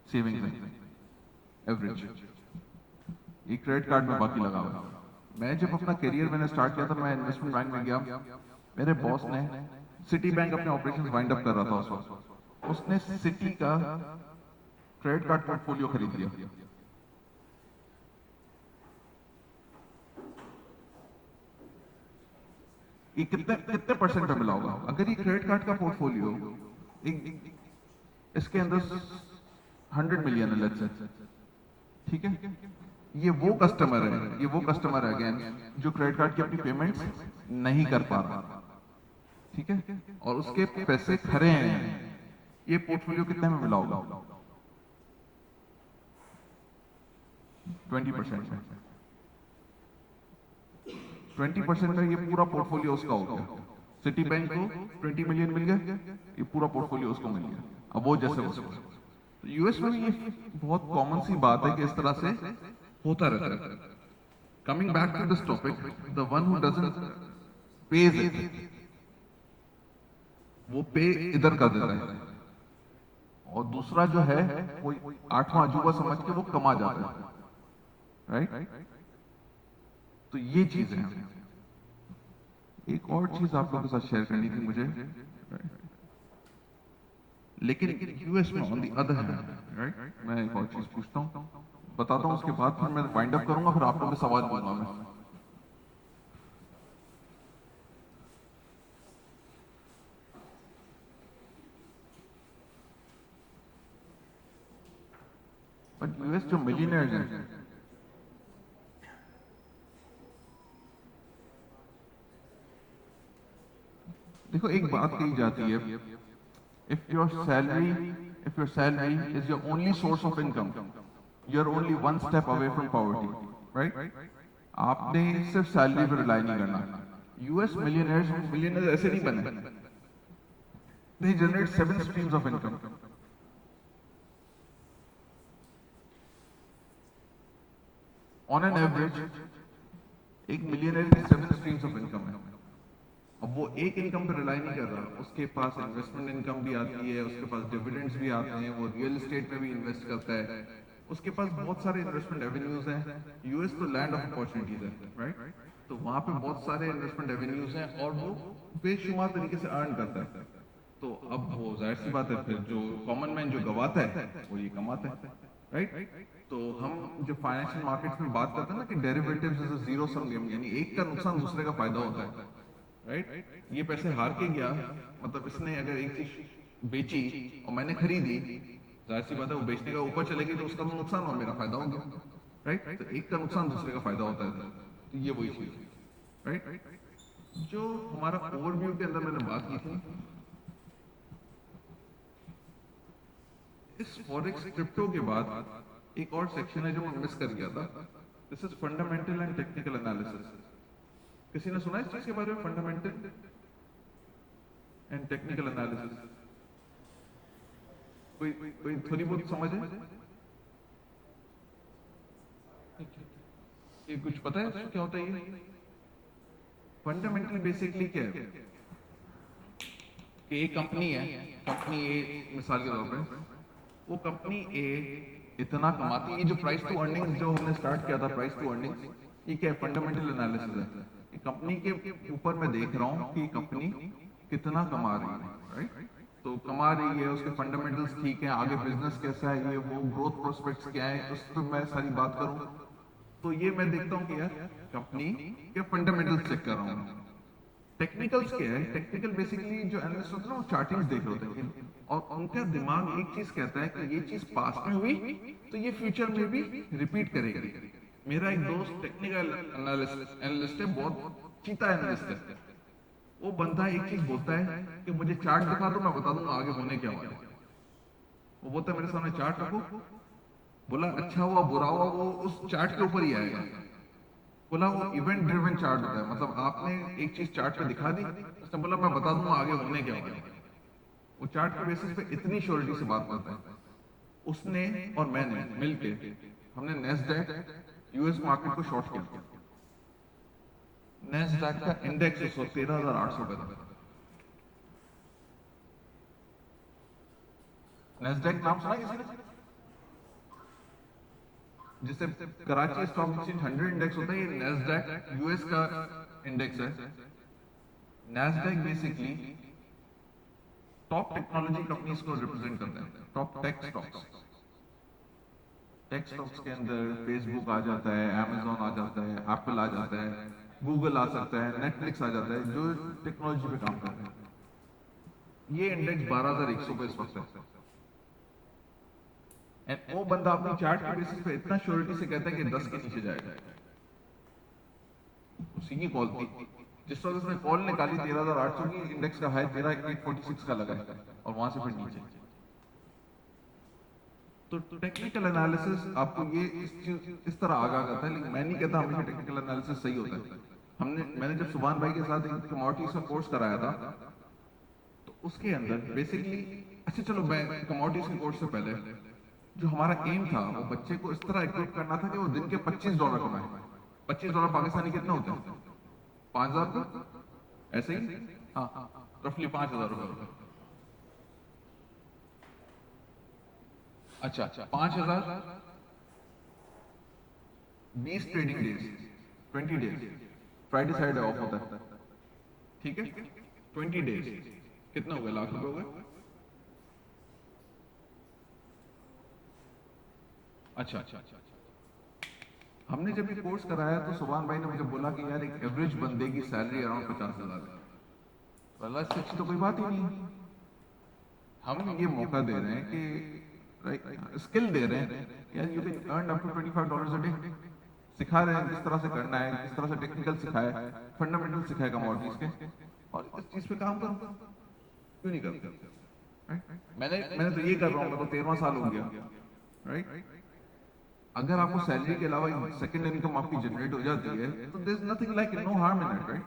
सेविंग्स है एवरेज। ये क्रेडिट कार्ड में बाकी लगा हुआ है। मैं जब अपना करियर मैंने स्टार्ट किया था, मैं इन्वेस्टमेंट बैंक में गया, मेरे बॉस ने, सिटी बैंक अपने ऑपरेशंस वाइंड अप कर रहा था उस वक्त, उसने सिटी का क्रेडिट कार्ड पोर्टफोलियो खरीद लिया। ये कितने कितने परसेंट पे मिला होगा? अगर ये क्रेडिट कार्ड का पोर्टफोलियो इसके अंदर 100 मिलियन है, लेट्स से, ठीक है, ये वो कस्टमर है अगेन जो क्रेडिट कार्ड की अपनी पेमेंट्स नहीं कर पा रहा, ठीक है, और उसके पैसे खरे हैं। ये पोर्टफोलियो कितने में मिला होगा? 20% में। 20% में ये पूरा पोर्टफोलियो उसका हो गया। सिटी बैंक को 20 मिलियन मिल गया, ये पूरा पोर्टफोलियो उसको मिल गया। अब वो जैसे तो यूएस में भी ये बहुत कॉमन सी बात है कि इस तरह से होता रहता है। Coming back to this topic, the one who doesn't pay it, वो पे इधर कर देता है, और दूसरा जो है कोई आठवां अजूबा समझ के वो कमा जाता है, राइट? तो ये चीज है। एक और चीज आप लोगों के साथ शेयर करनी थी मुझे, लेकिन यूएस में on the other hand, right, मैं एक और चीज पूछता हूँ, बताता हूँ, उसके बाद फिर मैं वाइंड अप करूंगा, फिर आप लोगों से सवाल पूछूंगा मैं। बट यूएस जो मिलियनर्स हैं, देखो एक बात कही जाती है, if your salary is your only source of income, you're only one step away from poverty, right? आपने सिर्फ सैलरी पर रिलाई नहीं करना। यूएस मिलियनर्स ऐसे नहीं बने, they generate 7 streams of income. On an average, एक मिलियनर की 7 streams of income है। अब वो एक इनकम पर रिलाई नहीं कर रहा, उसके पास इन्वेस्टमेंट इनकम भी आती है, उसके पास डिविडेंड्स भी आते हैं, वो रियल एस्टेट में भी इन्वेस्ट करता है, उसके पास बहुत सारे इन्वेस्टमेंट एवेन्यूज हैं। यूएस तो लैंड ऑफ अपॉर्चुनिटीज है, राइट? तो वहां पे बहुत सारे इन्वेस्टमेंट एवेन्यूज हैं और वो बेशुमार तरीके से अर्न करता है। तो अब वो जाहिर सी बात है, फिर जो कॉमन मैन जो गवाता है वो ये कमाता है, राइट? तो हम जो फाइनेंशियल मार्केट्स में बात करते हैं ना कि derivatives is a zero sum game, यानी एक का नुकसान दूसरे का फायदा होता है, राइट? ये पैसे हार के गया, मतलब इसने अगर एक चीज बेची और मैंने खरीदी, जाहिर सी बात है वो बेचने का ऊपर चलेगी तो उसका नुकसान और मेरा फायदा होगा, राइट? तो एक का नुकसान दूसरे का फायदा होता है। तो ये वही चीज, राइट? जो हमारा ओवरव्यू के अंदर मैंने बात की थी, इस फॉरेक्स क्रिप्टो के बाद एक और सेक्शन है जो मैं मिस कर गया था, this is fundamental and technical analysis. किसी ने सुना इस चीज के बारे में, फंडामेंटल एंड टेक्निकल एनालिसिस? कोई थोड़ी बहुत समझ है? ये कुछ पता है क्या होता है ये फंडामेंटल? बेसिकली क्या है कि एक कंपनी है, कंपनी ए मिसाल के तौर पे, वो कंपनी ए इतना कमाती है, ये जो प्राइस टू अर्निंग्स जो हमने स्टार्ट किया था, प्राइस टू अर्निंग्स, ये क्या है? फंडामेंटल एनालिसिस है। कंपनी के ऊपर मैं देख रहा हूँ कि कंपनी कितना कमा रही है, राइट? तो कमा रही है, उसके फंडामेंटल्स ठीक है, आगे बिजनेस कैसा है, ये वो ग्रोथ प्रोस्पेक्ट्स क्या है, उस पर मैं सारी बात करूँ। तो ये मैं देखता हूँ कि यार कंपनी के फंडामेंटल्स चेक कर रहा हूँ। टेक्निकल्स क्या है? टेक्निकल बेसिकली जो एनालिस्ट होते हैं ना, वो चार्टिंग्स देख रहे होते हैं और उनका दिमाग एक चीज कहता है कि ये चीज पास्ट में हुई तो ये फ्यूचर में भी रिपीट करेगी। मेरा एक दोस्त टेक्निकल एनालिस्ट है, बहुत चीता एनालिस्ट है। वो बंदा एक चीज बोलता है कि मुझे चार्ट दिखा दो, मैं बता दूंगा आगे होने क्या वाला है। वो बोलता है मेरे सामने चार्ट रखो। बोला अच्छा हुआ बुरा हुआ वो उस चार्ट के ऊपर ही आएगा। बोला वो इवेंट ड्रिवन चार्ट होता है, मतलब आपने एक चीज चार्ट पे दिखा दी, उसने बोला मैं बता दूंगा आगे होने क्या वाला है। वो चार्ट के बेसिस पे इतनी श्योरिटी से बात करता है। उसने और मैंने मिलके हमने नेस्डैक यूएस मार्केट को शॉर्ट किया। नेस्डैक का इंडेक्स उस वक्त 13,800 पे था। नेस्डैक नाम सुना किसी ने? जिसे कराची स्टॉक एक्सचेंज 100 इंडेक्स होता है, ये नेस्डैक यूएस का इंडेक्स है। Nasdaq basically top technology companies को रिप्रेजेंट करते हैं, top tech stocks. Tech stocks के अंदर फेसबुक आ जाता है, अमेजोन आ जाता है, एप्पल आ जाता है, गूगल आ सकता है, नेटफ्लिक्स आ जाता है, जो टेक्नोलॉजी पे काम कर रहे हैं। ये इंडेक्स 12,100 पे इस वक्त है। एंड वो बंदा अपनी चार्ट के बेसिस पे इतना श्योरिटी से कहता है कि 10 के नीचे जाएगा। उसी की कॉल थी जिस वक्त उसने कॉल निकाली, 13,800 की इंडेक्स का हाई 13,846 का लगा है और वहां से फिर नीचे। तो टेक्निकल एनालिसिस आपको ये इस तरह आगाह करता है, लेकिन मैं नहीं कहता हमेशा टेक्निकल एनालिसिस सही होता है। मैंने जब सुभान भाई के साथ एक कमोडिटीज का कोर्स कराया था, तो उसके अंदर बेसिकली, अच्छा चलो मैं कमोडिटीज के कोर्स से पहले जो हमारा एम था वो बच्चे को इस तरह इक्विप करना था कि वो दिन के $25 कमाए। $25 पाकिस्तानी कितना होता है? 5,000 रुपये, ऐसे ही, हाँ, रफली 5,000 रुपये। अच्छा, 5,000, 20 trading days, 20 days, Friday Saturday of होता है, ठीक है? 20 डेज कितना हो गया? लाख रुपए हो गए। अच्छा, हमने जब ये कोर्स कराया तो सुभान भाई ने मुझे बोला कि यार एक एवरेज बंदे की सैलरी अराउंड 50,000 है। अल्लाह से अच्छी तो कोई बात ही नहीं है। हम ये मौका दे रहे हैं कि स्किल दे रहे हैं, यार you can earn up to $25 a day. सिखा रहे हैं किस तरह से करना है, किस तरह से टेक्निकल सिखाया, फंडामेंटल सिखाया कमोडिटीज के, और इस चीज पे काम करो, क्यों नहीं करते? मैंने तो ये कर रहा हूँ, मेरे को 13वां साल हो गया, राइट? अगर आपको सैलरी के अलावा सेकंड इनकम आपकी जनरेट हो जाती है तो there is nothing like no harm in it, right?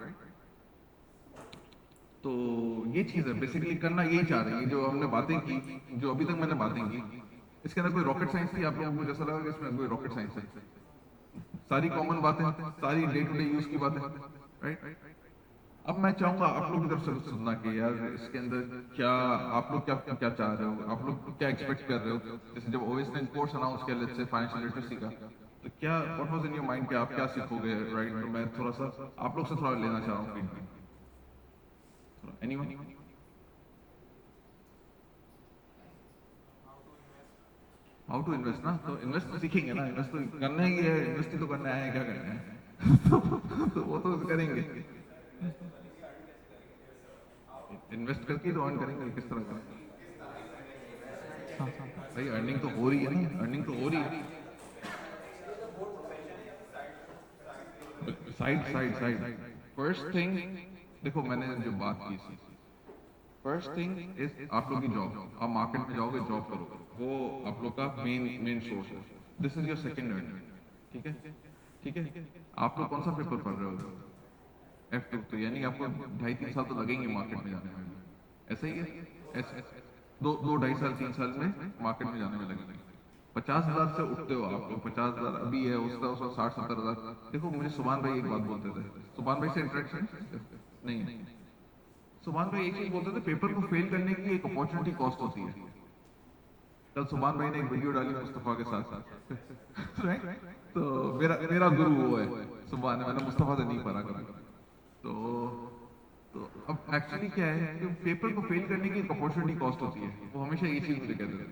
तो ये चीज है बेसिकली, करना यही चाह रहे हैं। जो हमने बातें की, जो अभी तक मैंने बातें की, इसके अंदर कोई रॉकेट साइंस थी? आप लोगों को जैसा लगा कि इसमें कोई रॉकेट साइंस है? सारी कॉमन बातें, सारी डे टू डे यूज की बातें, राइट? अब मैं चाहूंगा आप लोग की तरफ से कुछ सुनना कि यार इसके अंदर क्या आप लोग क्या क्या चाह रहे हो, आप लोग क्या एक्सपेक्ट कर रहे हो? जैसे जब ओएस ने कोर्स अनाउंस किया लेट्स से फाइनेंशियल लिटरेसी का, तो क्या what was in your mind कि आप क्या सीखोगे, राइट? तो मैं थोड़ा सा आप लोग से थोड़ा लेना चाह रहा हूँ feedback. Anyone? How to invest ना, तो इन्वेस्ट तो सीखेंगे ना, इन्वेस्ट तो करना ही है, इन्वेस्ट ही तो करना है, क्या करना है? तो वो तो करेंगे, इन्वेस्ट करके तो अर्न करेंगे, किस तरह करेंगे? भाई अर्निंग तो हो रही है ना, अर्निंग तो हो रही है। Side side side first thing, देखो मैंने जो बात की थी, फर्स्ट थिंग इज आप लोग की जॉब, आप मार्केट में जाओगे, जॉब करोगे, वो आप लोग का मेन सोर्स है। This is your second earning, ठीक है? ठीक है, आप लोग कौन सा पेपर पढ़ रहे हो? F2, तो यानी आपको 2.5-3 साल तो लगेंगे मार्केट में जाने में, ऐसा ही है? ऐसे दो 2.5 साल 3 साल में मार्केट में जाने में लगेंगे। 50,000 से उठते हो आप लोग, 50,000 अभी है, उसका उसका 60-70,000। देखो मुझे सुभान भाई एक बात बोलते थे, सुभान भाई से इंटरेक्शन नहीं, सुभान भाई एक चीज बोलते थे, पेपर को फेल करने की एक अपॉर्चुनिटी कॉस्ट होती है। कल सुभान भाई ने एक वीडियो डाली मुस्तफा के साथ, राइट? तो मेरा मेरा गुरु वो है सुभान, मैंने मुस्तफा से नहीं पढ़ा कभी। तो तो अब एक्चुअली क्या है कि पेपर को फेल करने की एक अपॉर्चुनिटी कॉस्ट होती है, वो हमेशा ये चीज मुझे कहते हैं।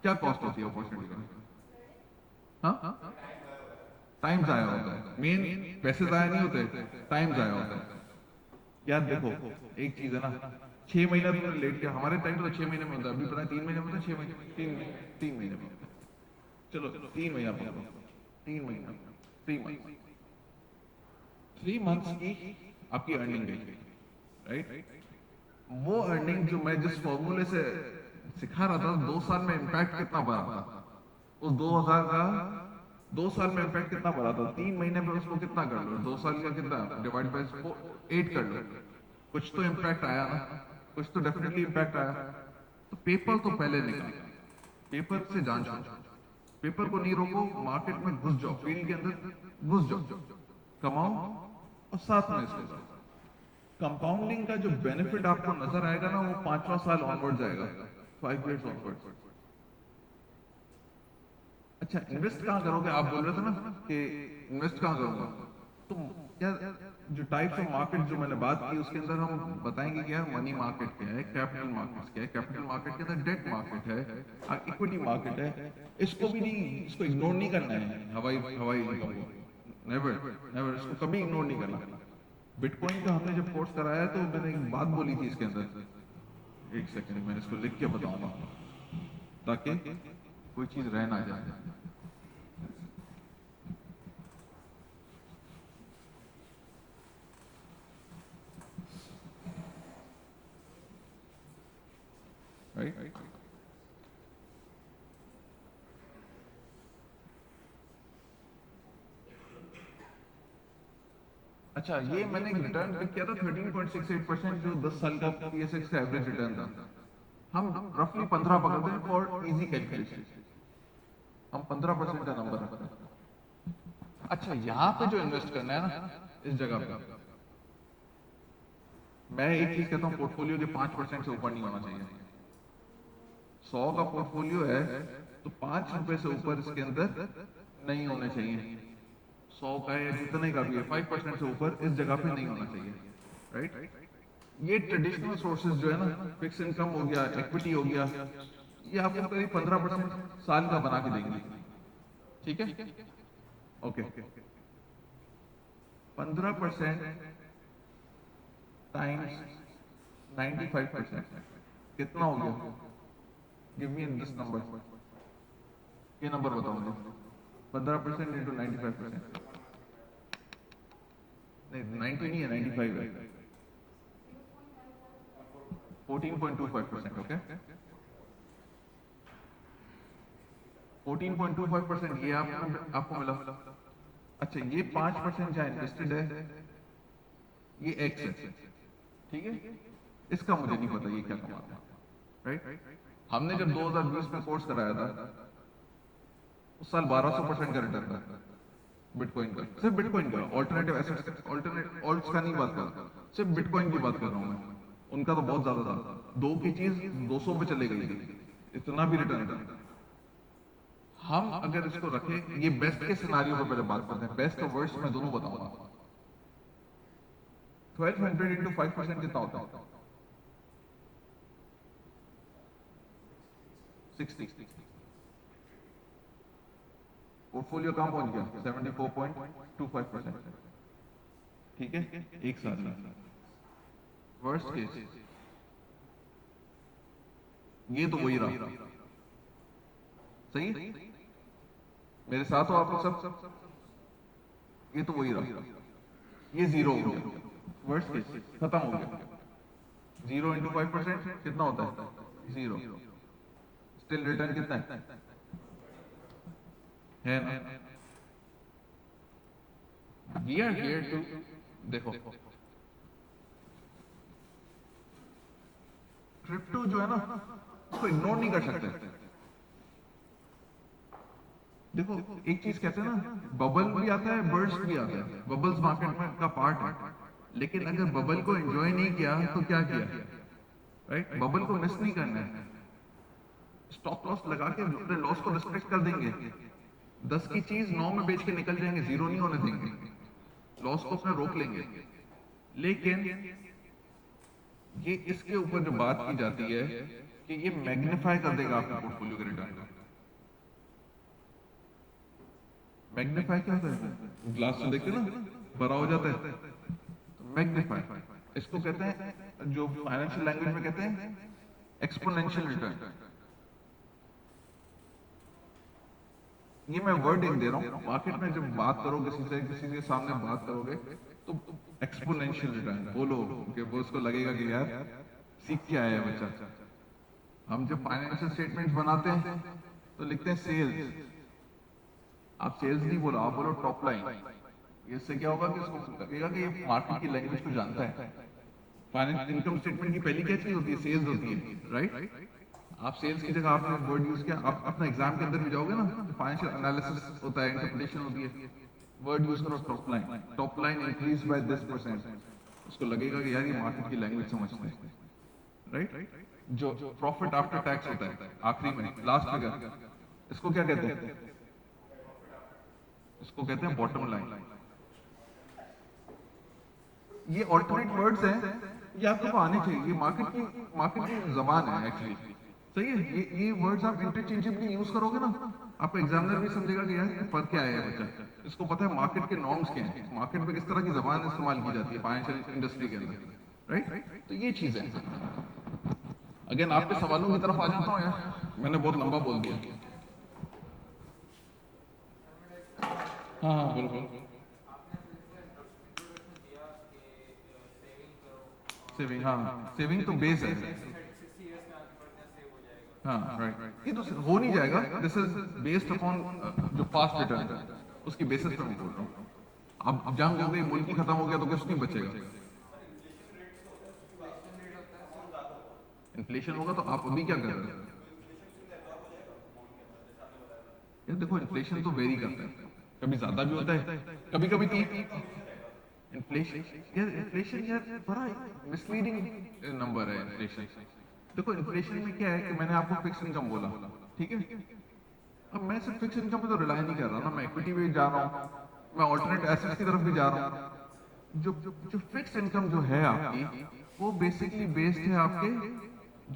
क्या कॉस्ट होती है अपॉर्चुनिटी का? हाँ, टाइम जाया होता है। मेन पैसे जाया नहीं होते, टाइम जाया होता है। यार देखो, एक चीज है ना, 6 महीना तुमने लेट किया, हमारे टाइम तो 6 महीने में होता है, अभी पता है 3 महीने में होता है, 6 महीने, 3 महीने में होता है। चलो 3 महीना पकड़ो, 3 महीना, 3 मंथ, 3 मंथ्स की आपकी अर्निंग गई, राइट? वो अर्निंग जो मैं जिस फॉर्मूले से सिखा रहा था, 2 साल में इम्पैक्ट कितना बड़ा था, उस 2,000 का 2 साल में इम्पैक्ट कितना बड़ा था, 3 महीने में उसको कितना कर लो, 2 साल का कितना डिवाइड बाय 8 कर लो, कुछ तो इम्पैक्ट आया ना, कुछ तो डेफिनेटली इम्पैक्ट आया। तो पेपर तो पहले निकाल, पेपर से जान छोड़ो, पेपर को नहीं रोको, मार्केट में घुस जाओ, फील्ड के अंदर घुस जाओ, कमाओ, और साथ में इसके साथ कंपाउंडिंग का जो बेनिफिट आपको नजर आएगा ना, वो 5वां साल ऑनवर्ड जाएगा, 5 years ऑनवर्ड। अच्छा, इन्वेस्ट कहाँ करोगे? आप बोल रहे थे ना कि इन्वेस्ट कहाँ करूंगा, तो यार जो टाइप्स ऑफ मार्केट जो मैंने बात की, उसके अंदर हम बताएंगे क्या है, मनी मार्केट क्या है, कैपिटल मार्केट्स क्या है, कैपिटल मार्केट के अंदर डेट मार्केट है, इक्विटी मार्केट है। इसको भी नहीं, इसको इग्नोर नहीं करना है, हवाई हवाई इनकम को, नेवर नेवर, इसको कभी इग्नोर नहीं करना। बिटकॉइन का हमने जब कोर्स कराया तो मैंने एक बात बोली थी इसके अंदर, एक सेकंड मैंने इसको लिख के बताऊंगा ताकि कोई चीज रह ना जाए। राइट, अच्छा, ये मैंने एक रिटर्न पिक किया था 13.68%, जो 10 साल का TSX का एवरेज रिटर्न था। हम रफली 15 पकड़ते हैं फॉर इजी कैलकुलेशन, हम 15% का नंबर रखते हैं। अच्छा, यहाँ पे जो इन्वेस्ट करना है ना, इस जगह पे मैं एक चीज कहता हूँ, पोर्टफोलियो के 5% से ऊपर नहीं होना चाहिए। 100 का पोर्टफोलियो है तो 5 रुपए से ऊपर इसके अंदर नहीं होने चाहिए। 100 का है या जितने का भी है, 5% से ऊपर इस जगह पे नहीं होना चाहिए, राइट? ये ट्रेडिशनल सोर्सेज जो है ना, फिक्स इनकम हो गया, इक्विटी हो गया, ये आपको करीब 15% साल का बना के देंगे, ठीक है? ओके, 15% टाइम्स 95% कितना हो गया? Give me in this number, ये नंबर बताऊंगा। 15% इंटू 95%, नहीं 90 नहीं है, 95 है, 14.25%, ओके? 14.25% ये आपको मिला। अच्छा, ये 5% जहाँ इन्वेस्टेड है, ये एक्स है, ठीक है? इसका मुझे नहीं पता ये क्या कमाता है, राइट? हमने जब 2020 में कोर्स कराया था, उस साल 1200% का रिटर्न था बिटकॉइन का, सिर्फ बिटकॉइन का, ऑल्टरनेटिव एसेट्स, ऑल्टरनेट ऑल्ट्स का नहीं बात कर रहा, सिर्फ बिटकॉइन की बात कर रहा हूँ मैं। उनका तो बहुत ज्यादा था, दो की चीज 200 पे चले गई थी, इतना भी रिटर्न था। हम अगर इसको रखें, ये बेस्ट के सिनारियो पर पहले बात करते हैं, बेस्ट और वर्स्ट मैं दोनों बताऊंगा। 1200 इंटू 5% कितना होता है? 60। पोर्टफोलियो कहां पहुंच गया? 74.25%, ठीक है, एक साल में। वर्स्ट केस, ये तो वही रहा, सही? मेरे साथ हो आप लोग सब? ये तो वही रहा, ये जीरो हो गया, वर्स्ट केस खत्म हो गया। 0 इंटू 5% कितना होता है? 0। स्टिल रिटर्न कितना है ना? वी आर हियर टू, देखो क्रिप्टो जो है ना, उसको इग्नोर नहीं कर सकते। देखो, एक चीज कहते हैं ना, बबल भी आता है, बर्स्ट भी आता है, बबल्स मार्केट में का पार्ट है। लेकिन अगर बबल को एंजॉय नहीं किया तो क्या किया, राइट? बबल को मिस नहीं करना है, स्टॉप लॉस लगा के अपने लॉस को रिस्पेक्ट कर देंगे। 10 की चीज 9 में बेच के निकल जाएंगे, जीरो नहीं होने देंगे, लॉस को अपने रोक लेंगे। लेकिन ये इसके ऊपर जो बात की जाती है कि ये मैग्नीफाई कर देगा आपके पोर्टफोलियो के रिटर्न को। मैग्नीफाई क्या होता है? ग्लास में देखते ना, बड़ा हो जाता है, तो मैग्नीफाई इसको कहते हैं, जो फाइनेंशियल लैंग्वेज में कहते हैं एक्सपोनेंशियल रिटर्न। ये मैं वर्डिंग दे रहा हूँ, मार्केट में जब बात करो किसी से, किसी के सामने बात करोगे तो एक्सपोनेंशियल रिटर्न बोलो कि वो उसको लगेगा कि यार सीख के आया है बच्चा। हम जब फाइनेंशियल स्टेटमेंट्स बनाते हैं तो लिखते हैं सेल्स, आप सेल्स नहीं बोलो, आप बोलो टॉप लाइन। इससे क्या होगा कि उसको लगेगा कि ये मार्केट की लैंग्वेज को जानता है। फाइनेंस इनकम स्टेटमेंट की पहली क्या चीज होती है? सेल्स होती है, राइट? आप सेल्स की जगह आपने वर्ड यूज किया, आप अपना एग्जाम के अंदर भी जाओगे ना, फाइनेंशियल एनालिसिस होता है, इंटरप्रिटेशन होती है, वर्ड यूज करो top line, top line increase by this percent, उसको लगेगा कि यार ये मार्केट की लैंग्वेज समझते हैं, राइट? जो प्रॉफिट आफ्टर टैक्स होता है आखिरी में, लास्ट फिगर, इसको क्या कहते हैं? इसको कहते हैं बॉटम लाइन। ये ऑल्टरनेट वर्ड्स हैं, ये आपको आने चाहिए, ये मार्केट की जबान है एक्चुअली, सही है। ये वर्ड्स आप इंटरचेंजेबली यूज करोगे ना, आपका एग्जामिनर भी समझेगा कि यार ये पढ़ क्या आया है बच्चा, इसको पता है मार्केट के नॉर्म्स क्या हैं, मार्केट में किस तरह की जबान इस्तेमाल की जाती है फाइनेंशियल इंडस्ट्री के अंदर, राइट? तो ये चीज है। अगेन आपके सवालों की तरफ आ जाता हूँ यार, मैंने बहुत लंबा बोल दिया। हाँ हाँ बिल्कुल। सेविंग, हाँ सेविंग तो बेस है। हाँ राइट, ये तो हो नहीं जाएगा, दिस इज बेस्ड अपॉन जो पास्ट रिटर्न, उसकी बेसिस पे मैं बोल रहा हूँ। अब जंग हो गई, मुल्क ही खत्म हो गया, तो कुछ नहीं बचेगा। इन्फ्लेशन होगा तो आप अभी क्या कर रहे हो? यार देखो, इन्फ्लेशन तो वेरी करता है, कभी ज्यादा भी होता है, कभी कभी इन्फ्लेशन, यार इन्फ्लेशन यार बड़ा मिसलीडिंग नंबर है इन्फ्लेशन। देखो इन्फ्लेशन में क्या है कि मैंने आपको फिक्स इनकम बोला, ठीक है? अब मैं सिर्फ फिक्स इनकम पे तो रिलाई नहीं कर रहा ना, मैं इक्विटी पे जा रहा हूँ, मैं ऑल्टरनेट एसेट्स की तरफ भी जा रहा हूँ। जो जो फिक्स इनकम जो है आपकी, वो बेसिकली बेस्ड है आपके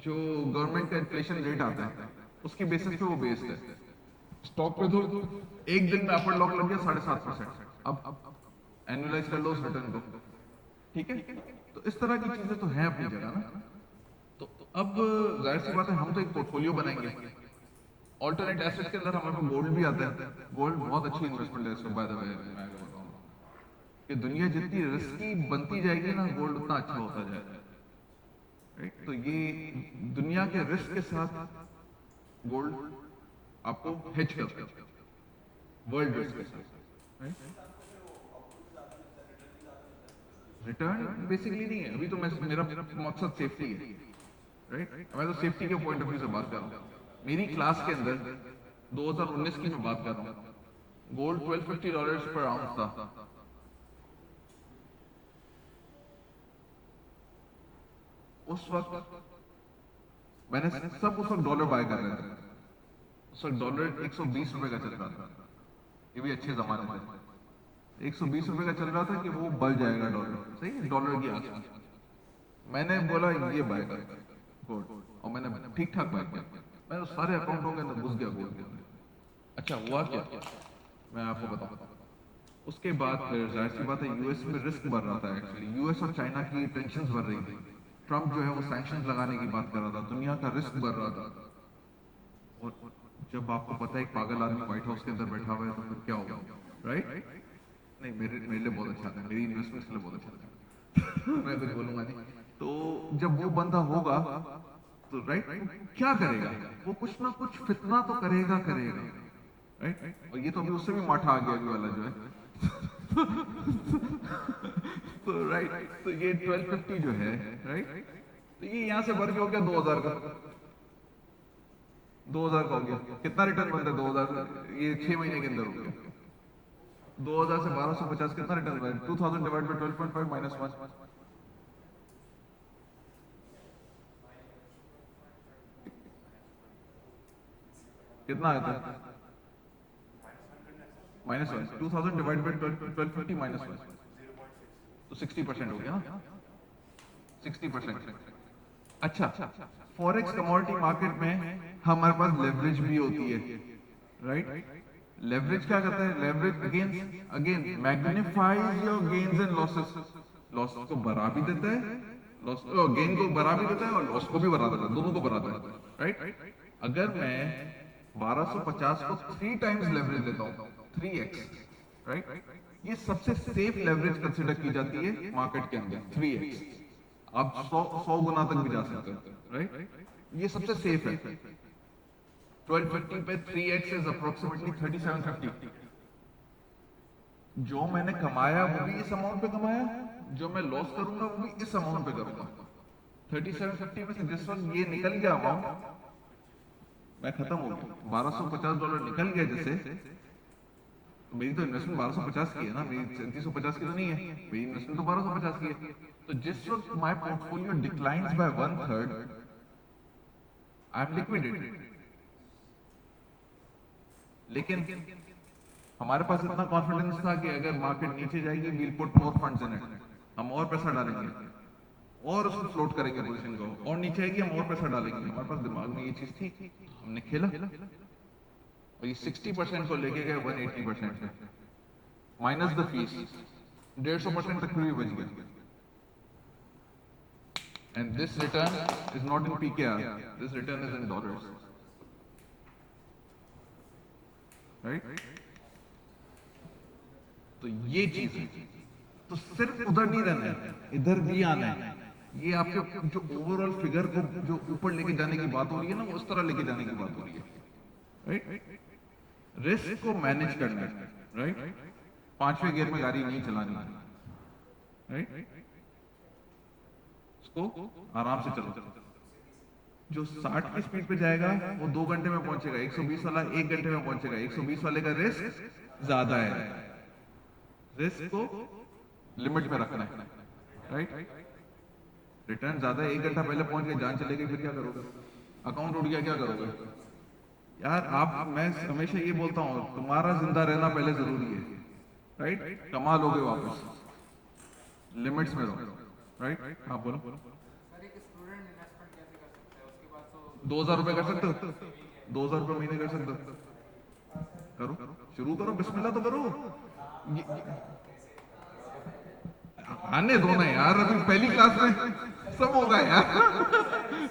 जो गवर्नमेंट का इन्फ्लेशन रेट आता है, उसकी बेसिस पे वो बेस्ड है। स्टॉक पे तो एक दिन में अपर लॉक लग गया 7.5%, अब एनुअलाइज कर लो उस रिटर्न को, ठीक है? तो इस तरह की चीजें तो हैं अपनी जगह ना। तो अब जाहिर सी बात है, हम तो एक पोर्टफोलियो बनाएंगे, ऑल्टरनेट एसेट के अंदर हमारे पास गोल्ड भी आता है। गोल्ड बहुत अच्छी इन्वेस्टमेंट है, इसको बाय द वे मैं अगर बताऊं कि दुनिया जितनी रिस्की बनती जाएगी ना, गोल्ड उतना अच्छा होता जाएगा, राइट? तो ये दुनिया के रिस्क के साथ गोल्ड आपको हेज करता है, वर्ल्ड रिस्क के साथ, राइट? रिटर्न बेसिकली नहीं है अभी तो, मैं मेरा मकसद सेफ्टी है, राइट? मैं तो सेफ्टी के पॉइंट ऑफ व्यू से बात कर रहा हूँ। मेरी क्लास के अंदर 2019 की मैं बात कर रहा हूँ, गोल्ड $1250 पर आउंस था। उस वक्त मैंने सब उस वक्त डॉलर बाय कर रहे थे, उस वक्त डॉलर $120 का चल रहा था, ये भी अच्छे जमाने थे। $120 का चल रहा था कि वो बढ़ जाएगा डॉलर, सही है, डॉलर की आस पास। मैंने बोला ये बाय कर गोल्ड, और मैंने ठीक ठाक बाय किया, मैं तो सारे अकाउंटों के अंदर घुस गया गोल्ड के अंदर। अच्छा हुआ क्या, मैं आपको बताऊं। उसके बाद फिर जाहिर सी बात है, यूएस में रिस्क बढ़ रहा था एक्चुअली, यूएस और चाइना की टेंशंस बढ़ रही थी, ट्रम्प जो है वो सैंक्शंस लगाने की बात कर रहा था, दुनिया का रिस्क बढ़ रहा था। और जब आपको पता है एक पागल आदमी व्हाइट हाउस के अंदर बैठा हुआ है, तो फिर क्या होगा, राइट? नहीं, मेरे लिए बहुत अच्छा था, मेरी इन्वेस्टमेंट्स के लिए बहुत अच्छा था। मैं कुछ बोलूंगा नहीं। तो जब वो बंदा होगा तो राइट, क्या करेगा वो? कुछ ना कुछ फितना तो करेगा करेगा, राइट? और ये तो अभी उससे भी माठा आ गया अभी वाला जो है। तो राइट, तो ये 1250 जो है, राइट, तो ये यहाँ से बढ़ के हो गया 2000 का, 2000 का हो गया। कितना रिटर्न बनता है 2000? ये 6 महीने के अंदर हो गया। 2000 से 1250 कितना रिटर्न बना? 2000 डिवाइड बाय 12.5 माइनस 1, कितना आता है? -1। 2000 डिवाइड बाय 1250 -1, तो तो 60% हो गया ना, 60%। अच्छा, फॉरेक्स कमोडिटी मार्केट में हमारे पास लेवरेज भी होती है, राइट? लेवरेज क्या करता है? Leverage again again magnifies your gains and losses. Loss को बढ़ा भी देता है, लॉस गेन को बढ़ा भी देता है और लॉस को भी बढ़ा देता है, दोनों को बढ़ाता है, राइट? अगर मैं 1250 को 3 टाइम्स लेवरेज लेता हूं, 3x, राइट? ये सबसे सेफ लेवरेज कंसिडर की जाती है मार्केट के अंदर, 3x। आप 100 गुना तक भी जा सकते हो, राइट? ये सबसे सेफ है। 1250 पे 3x इज अप्रोक्सीमेटली 3750। जो मैंने कमाया वो भी इस अमाउंट पे कमाया, जो मैं लॉस करूंगा वो भी इस अमाउंट पे करूंगा। 3750 में से जिस वक्त ये निकल गया अमाउंट, मैं खत्म हो गया, $1250 निकल गया जैसे, तो मेरी तो इन्वेस्टमेंट 1250 की है ना, मेरी 3750 की तो नहीं है, मेरी इन्वेस्टमेंट तो 1250 की है। तो जिस वक्त my portfolio declines by 1/3, I am liquidated. लेकिन हमारे पास इतना कॉन्फिडेंस था कि अगर मार्केट नीचे जाएगी we'll put more funds in it, हम और पैसा डालेंगे और उसको फ्लोट करेंगे पोजीशन को, और नीचे आएगी हम और पैसा डालेंगे। हमारे पास दिमाग में ये चीज थी, हमने खेला और ये 60% को लेके गए 180% पे, माइनस द फीस 150% तक भी बच गया। And this return is not in PKR, this return is in dollars, right? तो ये चीज है, तो सिर्फ उधर नहीं रहना है, इधर भी आना है। ये आपके जो ओवरऑल फिगर को जो ऊपर लेके जाने की बात हो रही है ना, वो उस तरह लेके जाने की बात हो रही है, राइट? रिस्क को मैनेज करना है, राइट? 5वें गियर में गाड़ी नहीं चलानी है, राइट? उसको आराम से चलो। जो 60 की स्पीड पे जाएगा वो 2 घंटे में पहुंचेगा, 120 वाला 1 घंटे में पहुंचेगा। 120 वाले का रिस्क ज्यादा है, रिस्क को लिमिट में रखना है, राइट? रिटर्न ज्यादा है, 1 घंटा पहले पहुंच गए, जान चले गई, फिर क्या करोगे? अकाउंट उड़ गया, क्या करोगे? यार मैं हमेशा ये बोलता हूँ, तुम्हारा जिंदा रहना पहले जरूरी है, राइट? कमा लोगे वापस, लिमिट्स में रहो, राइट? हाँ बोलो। सर एक स्टूडेंट इन्वेस्टमेंट कैसे कर सकता है? उसके पास तो 2000 रुपए कर सकते हो, 2000 रुपए महीने कर सकते हो, करो, शुरू करो, बिस्मिल्लाह तो करो। आने दो ना यार, अभी पहली क्लास में सब होगा यार,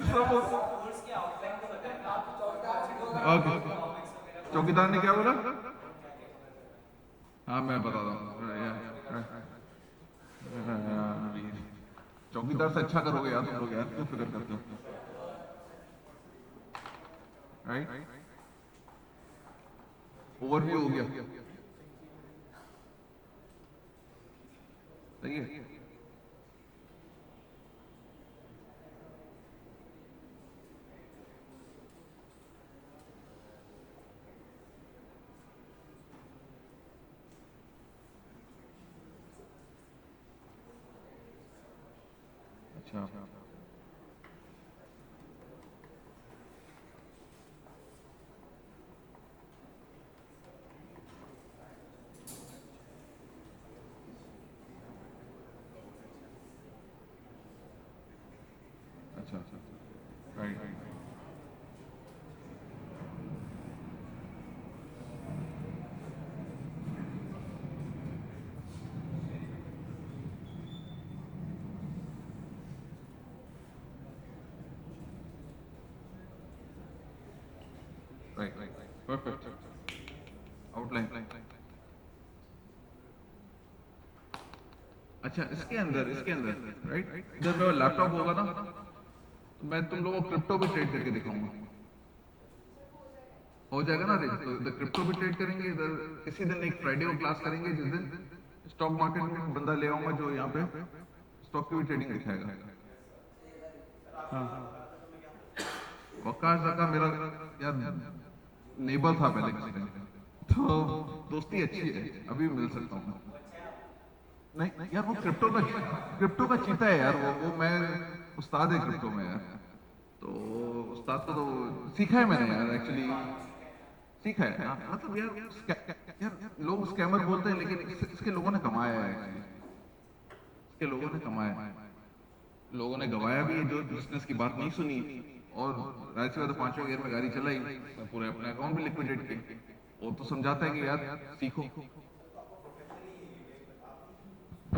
सब होगा। ओके, चौकीदार ने क्या बोला? हाँ मैं बता रहा हूँ, चौकीदार से अच्छा करोगे यार तुम लोग, यार क्यों फिक्र करते हो, राइट? ओवरव्यू हो गया, सही है? अच्छा, अच्छा, राइट, राइट, परफेक्ट, आउटलाइन। अच्छा, इसके अंदर राइट, जब मेरा लैपटॉप होगा ना, तो मैं तुम लोगों को क्रिप्टो भी ट्रेड करके दिखाऊंगा, हो जाएगा ना? तो इधर क्रिप्टो भी ट्रेड करेंगे, इधर इसी दिन एक फ्राइडे को क्लास करेंगे जिस दिन स्टॉक मार्केट में बंदा ले आऊंगा जो यहाँ पे स्टॉक की भी ट्रेडिंग दिखाएगा। हाँ, वकास का मेरा यार नेबर था पहले किसी टाइम, तो दोस्ती अच्छी है, अभी मिल सकता हूँ। नहीं यार, वो क्रिप्टो का चीता है यार, वो मैं उस्ताद है क्रिप्टो में यार, तो उस्ताद को तो सीखा है मैंने यार, एक्चुअली सीखा है। हाँ, मतलब यार लोग स्कैमर बोलते हैं, लेकिन इसके लोगों ने कमाया है एक्चुअली, के लोगों ने कमाया, लोगों ने गवाया भी, जो बिजनेस की बात नहीं सुनी, और राइट से 5वें गियर में गाड़ी चलाई, पूरे अपने अकाउंट भी लिक्विडेट किए। वो तो समझाता है कि यार सीखो।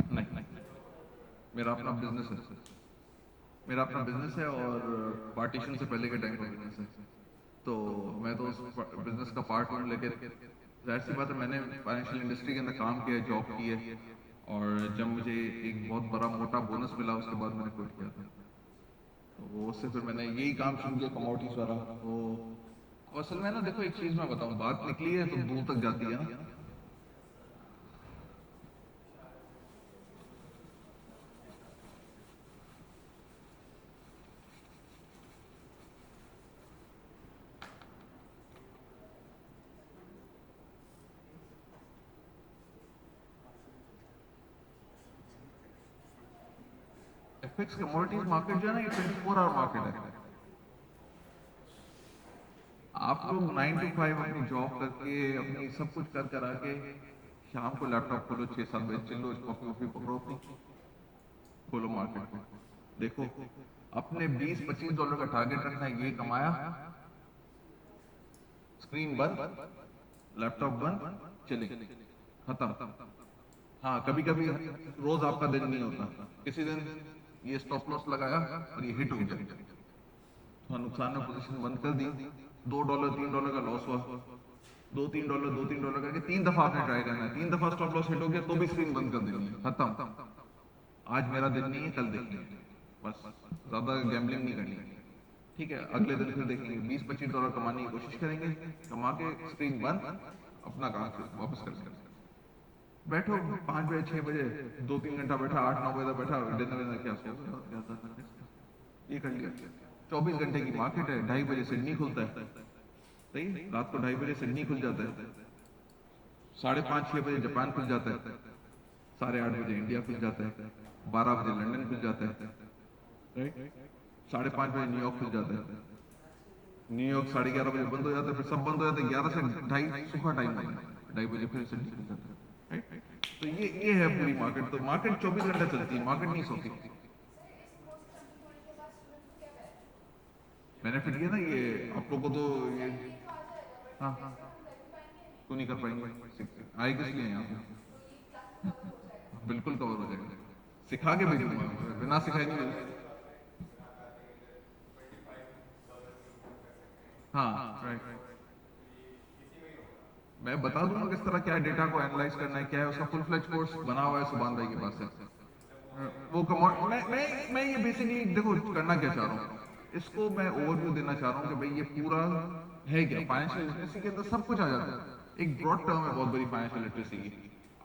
नहीं, मेरा अपना बिजनेस है, मेरा अपना बिजनेस है, और पार्टीशन से पहले के टाइम का बिजनेस है। तो मैं तो उस बिजनेस का पार्ट हूँ, लेकिन जाहिर सी बात है मैंने फाइनेंशियल इंडस्ट्री के अंदर काम किया है, जॉब की है, और जब मुझे एक बहुत बड़ा मोटा बोनस मिला उसके बाद मैंने क्विट किया था। तो वो उससे फिर मैंने यही काम शुरू किया, कमोडिटीज वाला। वो असल में ना देखो, एक चीज मैं बताऊं, बात निकली है तो दूर तक जाती है ना। एफएक्स कमोडिटीज मार्केट जो है ना, ये 24 आवर मार्केट है। आप लोग 9 to 5 अपनी जॉब करके, अपनी सब कुछ कर करा के, शाम को लैपटॉप खोलो, 6-7 बजे चलो, कॉफी वॉफी पकड़ो अपनी, खोलो मार्केट को, देखो अपने $20-25 का टारगेट रखना है, ये कमाया, स्क्रीन बंद, लैपटॉप बंद, चले, खत्म। हाँ, कभी कभी रोज आपका दिन नहीं होता, किसी दिन ये स्टॉप लॉस लगाया और ये हिट हो गया, तो नुकसान में पोजीशन बंद कर दी, $2-3 का लॉस हुआ, $2-3 करके 3 दफा आपने ट्राई करना है, 3 दफा स्टॉप लॉस हिट हो गया तो भी स्क्रीन बंद कर देनी है, खत्म। आज मेरा दिन नहीं है, कल देखेंगे, बस ज्यादा गैम्बलिंग नहीं करनी। ठीक है, अगले दिन फिर देखेंगे, $20-25 कमाने की कोशिश करेंगे, कमा के स्क्रीन बंद, अपना काम वापस करेंगे। बैठो 5 बजे 6 बजे, 2-3 घंटा बैठा, 8-9 बजे तक बैठा, डिनर विनर क्या, सो गया, और क्या था, ये कर लिया। 24 घंटे की मार्केट है, 2:30 बजे सिडनी खुलता है, सही है? रात को 2:30 बजे सिडनी खुल जाता है, 5:30-6 बजे जापान खुल जाता है, 8:30 बजे इंडिया खुल जाता है, 12 बजे लंदन खुल जाता है, राइट, 5:30 बजे न्यूयॉर्क खुल जाता है, न्यूयॉर्क 11:30 बजे बंद हो जाता है, फिर सब बंद हो जाता है, 11 से 2:30 सुबह टाइम होता है, 2:30 बजे फिर सिडनी खुल जाता है, राइट। तो ये है पूरी मार्केट। तो मार्केट 24 घंटा चलती है, मार्केट नहीं सोती। बेनिफिट ये ना, ये आप लोगों को तो ये, हाँ हाँ, क्यों नहीं कर पाएंगे, आए किस लिए यहाँ पे? बिल्कुल कवर हो जाएगा, सिखा के भेजूंगा, बिना सिखाए नहीं भेजूंगा। हाँ राइट, मैं बता दूंगा किस तरह क्या डेटा को एनालाइज करना है, क्या है उसका फुल फ्लेज कोर्स बना हुआ है, सुभान भाई के पास है। वो कमोड मैं ये बेसिकली देखो करना क्या चाह रहा हूँ, इसको मैं ओवरव्यू देना चाह रहा हूँ कि भाई ये पूरा है क्या, फाइनेंशियल लिटरेसी के अंदर सब कुछ आ जाता है, एक ब्रॉड टर्म है बहुत बड़ी फाइनेंशियल लिटरेसी की।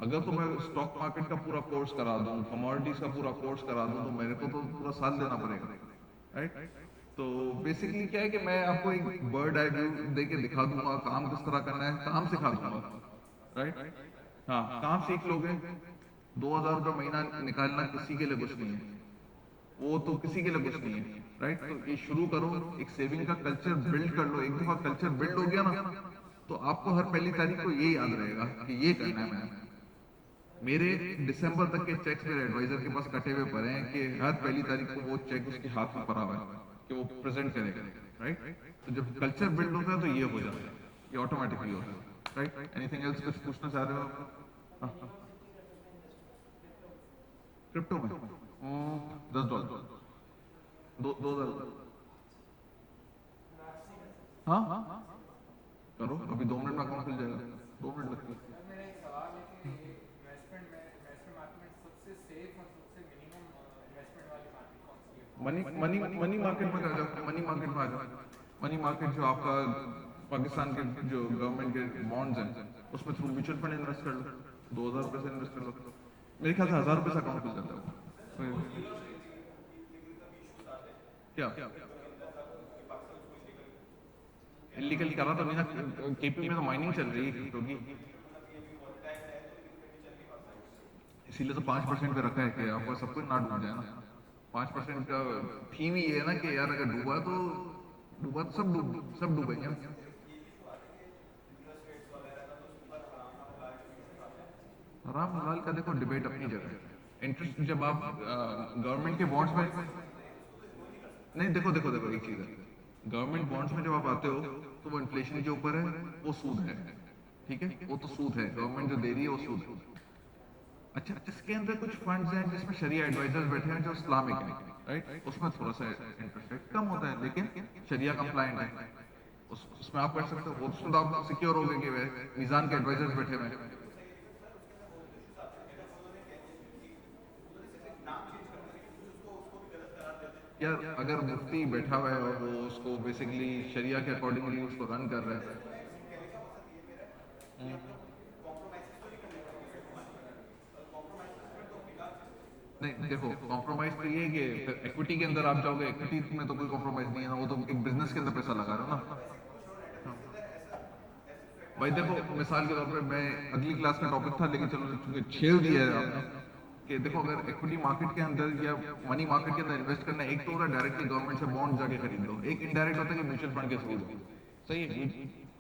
अगर तो मैं स्टॉक मार्केट का पूरा कोर्स करा दूं, कमोडिटीज का पूरा कोर्स करा दूं, तो मेरे को तो पूरा साल देना पड़ेगा, राइट। तो बेसिकली क्या है कि मैं आपको एक बर्ड आई व्यू दे के दिखा दूंगा, काम किस तरह करना है, काम सिखा दूंगा, राइट। हाँ, काम सीख लोगे, 2,000 रुपये महीना निकालना किसी के लिए कुछ नहीं है, वो तो किसी के लिए कुछ नहीं है, राइट। तो ये शुरू करो, एक सेविंग का कल्चर बिल्ड कर लो, एक दफा कल्चर बिल्ड हो गया ना, तो आपको हर पहली तारीख को ये याद रहेगा कि ये करना है मैंने। मेरे दिसंबर तक के चेक्स मेरे एडवाइजर के पास कटे हुए पड़े हैं कि हर पहली तारीख को वो चेक उसके हाथ में पड़ा हुआ है कि वो प्रेजेंट करेगा, राइट। तो जब कल्चर बिल्ड होता है तो ये हो जाता है, ये ऑटोमेटिकली होता है, राइट। एनीथिंग एल्स कुछ पूछना चाह रहे हो आप? क्रिप्टो में $10, 2,000। हाँ हाँ, करो, अभी 2 मिनट में अकाउंट खुल जाएगा, 2 मिनट लगती है। सर मेरा एक सवाल है कि इन्वेस्टमेंट मार्केट में सबसे सेफ और सबसे मिनिमम इन्वेस्टमेंट वाली मार्केट कौन सी है? मनी मार्केट में आ जाओ, मनी मार्केट में आ जाओ। मनी मार्केट जो आपका पाकिस्तान के जो गवर्नमेंट के बॉन्ड्स हैं, उसमें थ्रू म्यूचुअल फंड इन्वेस्ट कर लो, 2,000 रुपये से इन्वेस्ट कर लो, मेरे ख्याल से 1,000 रुपये से अकाउंट खुल जाता है वो। क्या इलीगली करा तो नहीं ना, केपी में तो माइनिंग चल रही है क्रिप्टो की, इसीलिए तो 5% पे रखा है कि आपको सब कुछ ना डूब जाए ना। 5% का थीम ही ये है ना कि यार अगर डूबा तो सब डूबेंगे। हराम हलाल का देखो डिबेट अपनी जगह है, इंटरेस्ट जब आप गवर्नमेंट के बॉन्ड्स में, नहीं देखो देखो देखो एक चीज है, गवर्नमेंट बॉन्ड्स में जब आप आते हो तो वो इन्फ्लेशन के ऊपर है, वो सूद है, ठीक है, वो तो सूद है, गवर्नमेंट जो दे रही है वो सूद है। अच्छा, इसके अंदर कुछ फंड्स हैं जिसमें शरिया एडवाइजर्स बैठे हैं जो इस्लामिक हैं, राइट, उसमें थोड़ा सा इंटरेस्ट रेट कम होता है लेकिन शरिया कंप्लायंट है, उसमें आप कर सकते हो, उसमें तो आप सिक्योर हो गए कि मीजान के एडवाइजर्स बैठे हुए हैं। यार अगर मुफ्ती बैठा हुआ है और वो उसको बेसिकली शरिया के अकॉर्डिंगली उसको रन कर रहा है। नहीं देखो, कॉम्प्रोमाइज तो ये है कि इक्विटी के अंदर आप जाओगे, इक्विटी में तो कोई कॉम्प्रोमाइज नहीं है ना, वो तो एक बिजनेस के अंदर पैसा लगा रहे हो ना। भाई देखो, मिसाल के तौर पे मैं, अगली क्लास का टॉपिक था लेकिन चलो चूंकि छेड़ दिया है आपने, कि देखो अगर इक्विटी मार्केट के अंदर या मनी मार्केट के अंदर इन्वेस्ट करना है, एक तो होता है डायरेक्टली गवर्नमेंट से बॉन्ड जाके खरीद लो, एक इनडायरेक्ट होता है कि म्यूचुअल फंड के थ्रू लो, सही है।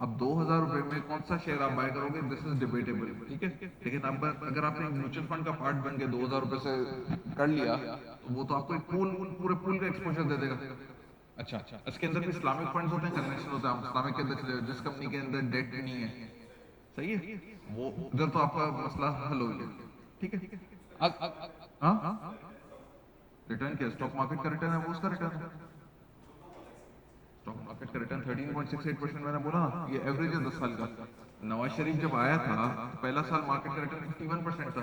अब 2,000 रुपए में कौन सा शेयर आप बाय करोगे, दिस इज डिबेटेबल, ठीक है, लेकिन अब अगर आपने एक म्यूचुअल फंड का पार्ट बन के 2,000 रुपए से कर लिया तो वो तो आपको एक पूल, पूरे पूल का एक्सपोजर दे देगा। अच्छा, इसके अंदर भी इस्लामिक फंड्स होते हैं, कन्वेंशनल होता है, हम इस्लामिक के अंदर चले जाओ, जिस कंपनी के अंदर डेट नहीं है, सही है, वो उधर तो आपका मसला हल हो गया, ठीक है। हाँ, रिटर्न क्या, स्टॉक मार्केट का रिटर्न है वो, उसका रिटर्न है, स्टॉक मार्केट का रिटर्न 13.68% मैंने बोला ना, ये एवरेज है 10 साल का। नवाज शरीफ जब आया था तो पहला साल मार्केट का रिटर्न 51% था,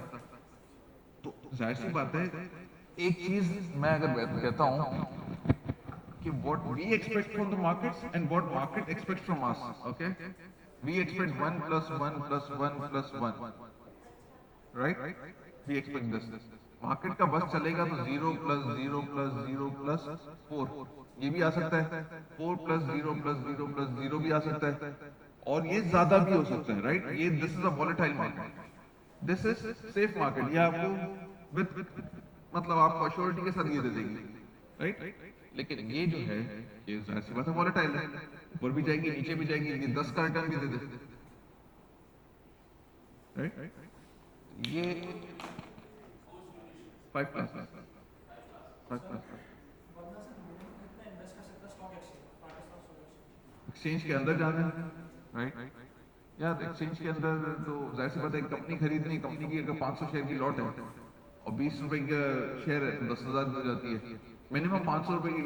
तो जाहिर सी बात है, एक चीज मैं अगर कहता हूँ कि what we expect from the markets and what market expects from us, okay, we expect 1 plus 1 plus 1 plus 1, right, we expect this, market का बस चलेगा तो 0 प्लस 0 प्लस 0 प्लस 4, ये भी आ सकता है, 4 प्लस 0 प्लस 0 प्लस 0 भी आ सकता है, और ये ज्यादा भी हो सकता है, राइट, ये this is a volatile market, this is safe market, ये आपको विद मतलब आपको अश्योरिटी के साथ ये दे देंगे, राइट, लेकिन ये जो है ये जाहिर सी बात है वॉलेटाइल है, ऊपर भी जाएगी नीचे भी जाएगी, ये 10 का रिटर्न भी दे दे, राइट, ये 5 प्लस 5 प्लस एक्सचेंज के अंदर जाना है, राइट, यार एक्सचेंज के अंदर तो जाहिर सी बात है, कंपनी खरीदनी, कंपनी की अगर 500 शेयर की लॉट है और 20 रुपए का शेयर है तो 10,000 हो जाती है, मिनिमम 500 रुपए की,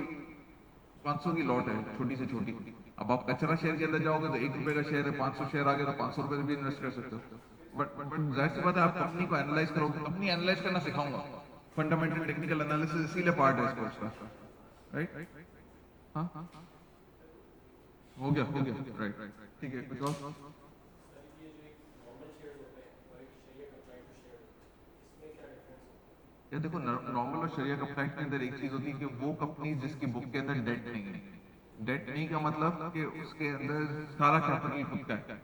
500 की लॉट है छोटी से छोटी। अब आप कचरा शेयर के अंदर जाओगे तो 1 रुपए का शेयर है, 500 शेयर आ गए तो 500 रुपए भी इन्वेस्ट कर सकते हो, बट जाहिर सी बात है आप कंपनी को एनालाइज करोगे, कंपनी एनालाइज करना सिखाऊंगा, फंडामेंटल टेक्निकल एनालिसिस इसीलिए पार्ट है इस कोर्स का, राइट, हाँ, हो गया, राइट, ठीक है, कुछ और, या देखो नॉर्मल और शरिया कंप्लाइंट के अंदर एक चीज होती है कि वो कंपनी जिसकी बुक के अंदर डेट नहीं है, डेट नहीं का मतलब कि उसके अंदर सारा कैपिटल खुद का है,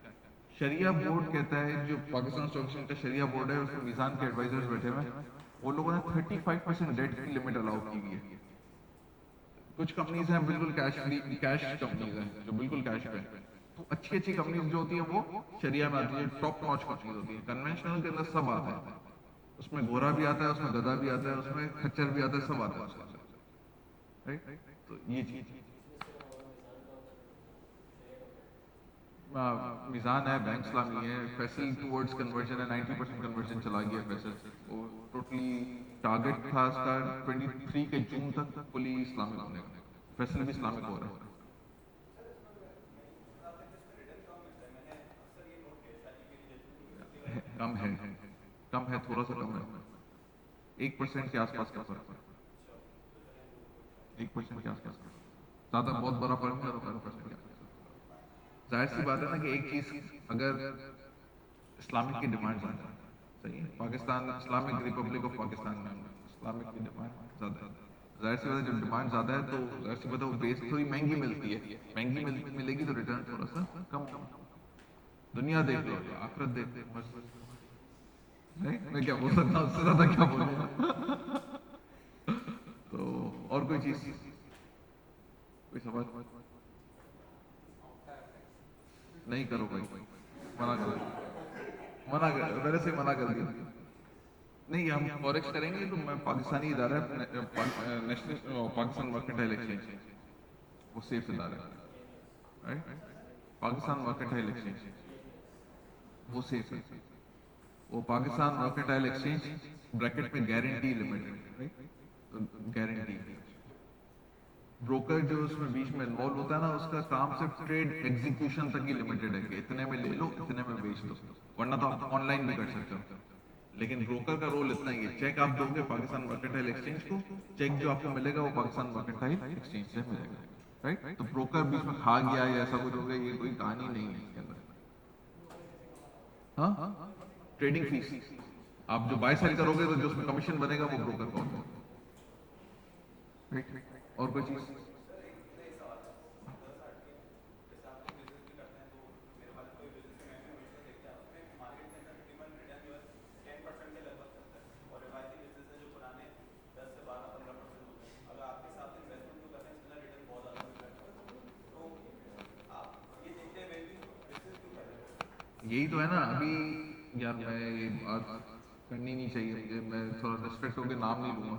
शरिया बोर्ड कहता है, जो पाकिस्तान स्टॉक एक्सचेंज का शरिया बोर्ड है उसमें मीजान के एडवाइजर्स बैठे हुए हैं, वो लोगों ने 35% डेट की लिमिट अलाउ की हुई है, कुछ कंपनीज हैं बिल्कुल कैश फ्री, कैश कंपनीज हैं जो बिल्कुल कैश पे हैं, तो अच्छी अच्छी कंपनीज जो होती है वो शरिया में आती है, टॉप नॉच कंपनीज होती है, कन्वेंशनल के अंदर सब आता है, उसमें गोरा भी आता है, उसमें गधा भी आता है, उसमें खच्चर भी आता है, सब आता है उसके अंदर, राइट, तो ये चीज मिजान है, बैंक इस्लामी है, फैसल टुवर्ड्स कन्वर्जन है, 90% कन्वर्जन चला गया फैसल, वो टोटली टारगेट था इसका 23 के जून तक फुली इस्लामिक होने का, फैसल भी इस्लामिक हो रहा है, कम है, थोड़ा सा कम है, 1% के आसपास का फर्क है, 1% के आसपास का, ज्यादा बहुत बड़ा फर्क नहीं है, 1% के आसपास, जाहिर सी बात है ना कि एक चीज अगर इस्लामिक की डिमांड ज्यादा है, सही है, Pakistan Islamic Republic of Pakistan में इस्लामिक की डिमांड ज्यादा है, जाहिर सी बात है जब डिमांड ज्यादा है तो जाहिर सी बात है वो बेस थोड़ी महंगी मिलती है, महंगी मिलेगी तो रिटर्न थोड़ा सा कम होगा, दुनिया देख लो, आखिरत देख लो, बस, नहीं मैं क्या बोल सकता हूँ, उससे ज्यादा क्या बोलूंगा। तो और कोई चीज, कोई सवाल, नहीं करो भाई, मना करो, पहले से मना कर दिया, नहीं, हम फॉरेक्स करेंगे तो मैं पाकिस्तानी इदारा है, नेशनल पाकिस्तान मर्केंटाइल एक्सचेंज, वो सेफ इदारा है, राइट। पाकिस्तान मर्केंटाइल एक्सचेंज वो सेफ है। वो पाकिस्तान मर्केंटाइल एक्सचेंज ब्रैकेट में गारंटी लिमिटेड, राइट। तो गारंटी ब्रोकर जो उसमें बीच में इन्वॉल्व होता है ना, उसका काम सिर्फ ट्रेड एग्जीक्यूशन तक ही लिमिटेड है कि इतने में ले लो, इतने में बेच दो, वरना तो आप ऑनलाइन भी कर सकते हो। लेकिन ब्रोकर का रोल इतना ही है, चेक आप दोगे पाकिस्तान मर्केंटाइल एक्सचेंज को, चेक जो आपको मिलेगा वो पाकिस्तान मर्केंटाइल एक्सचेंज से मिलेगा, राइट। तो ब्रोकर बीच में खा गया या ऐसा कुछ हो गया, ये कोई कहानी नहीं है इसके अंदर। हाँ, ट्रेडिंग फीस आप जो बाय सेल करोगे तो जो उसमें कमीशन बनेगा वो ब्रोकर का होगा, राइट। और कोई चीज? यही तो है ना अभी। यार मैं ये बात करनी नहीं चाहिए मुझे, मैं थोड़ा रिस्पेक्ट होकर नाम नहीं लूंगा।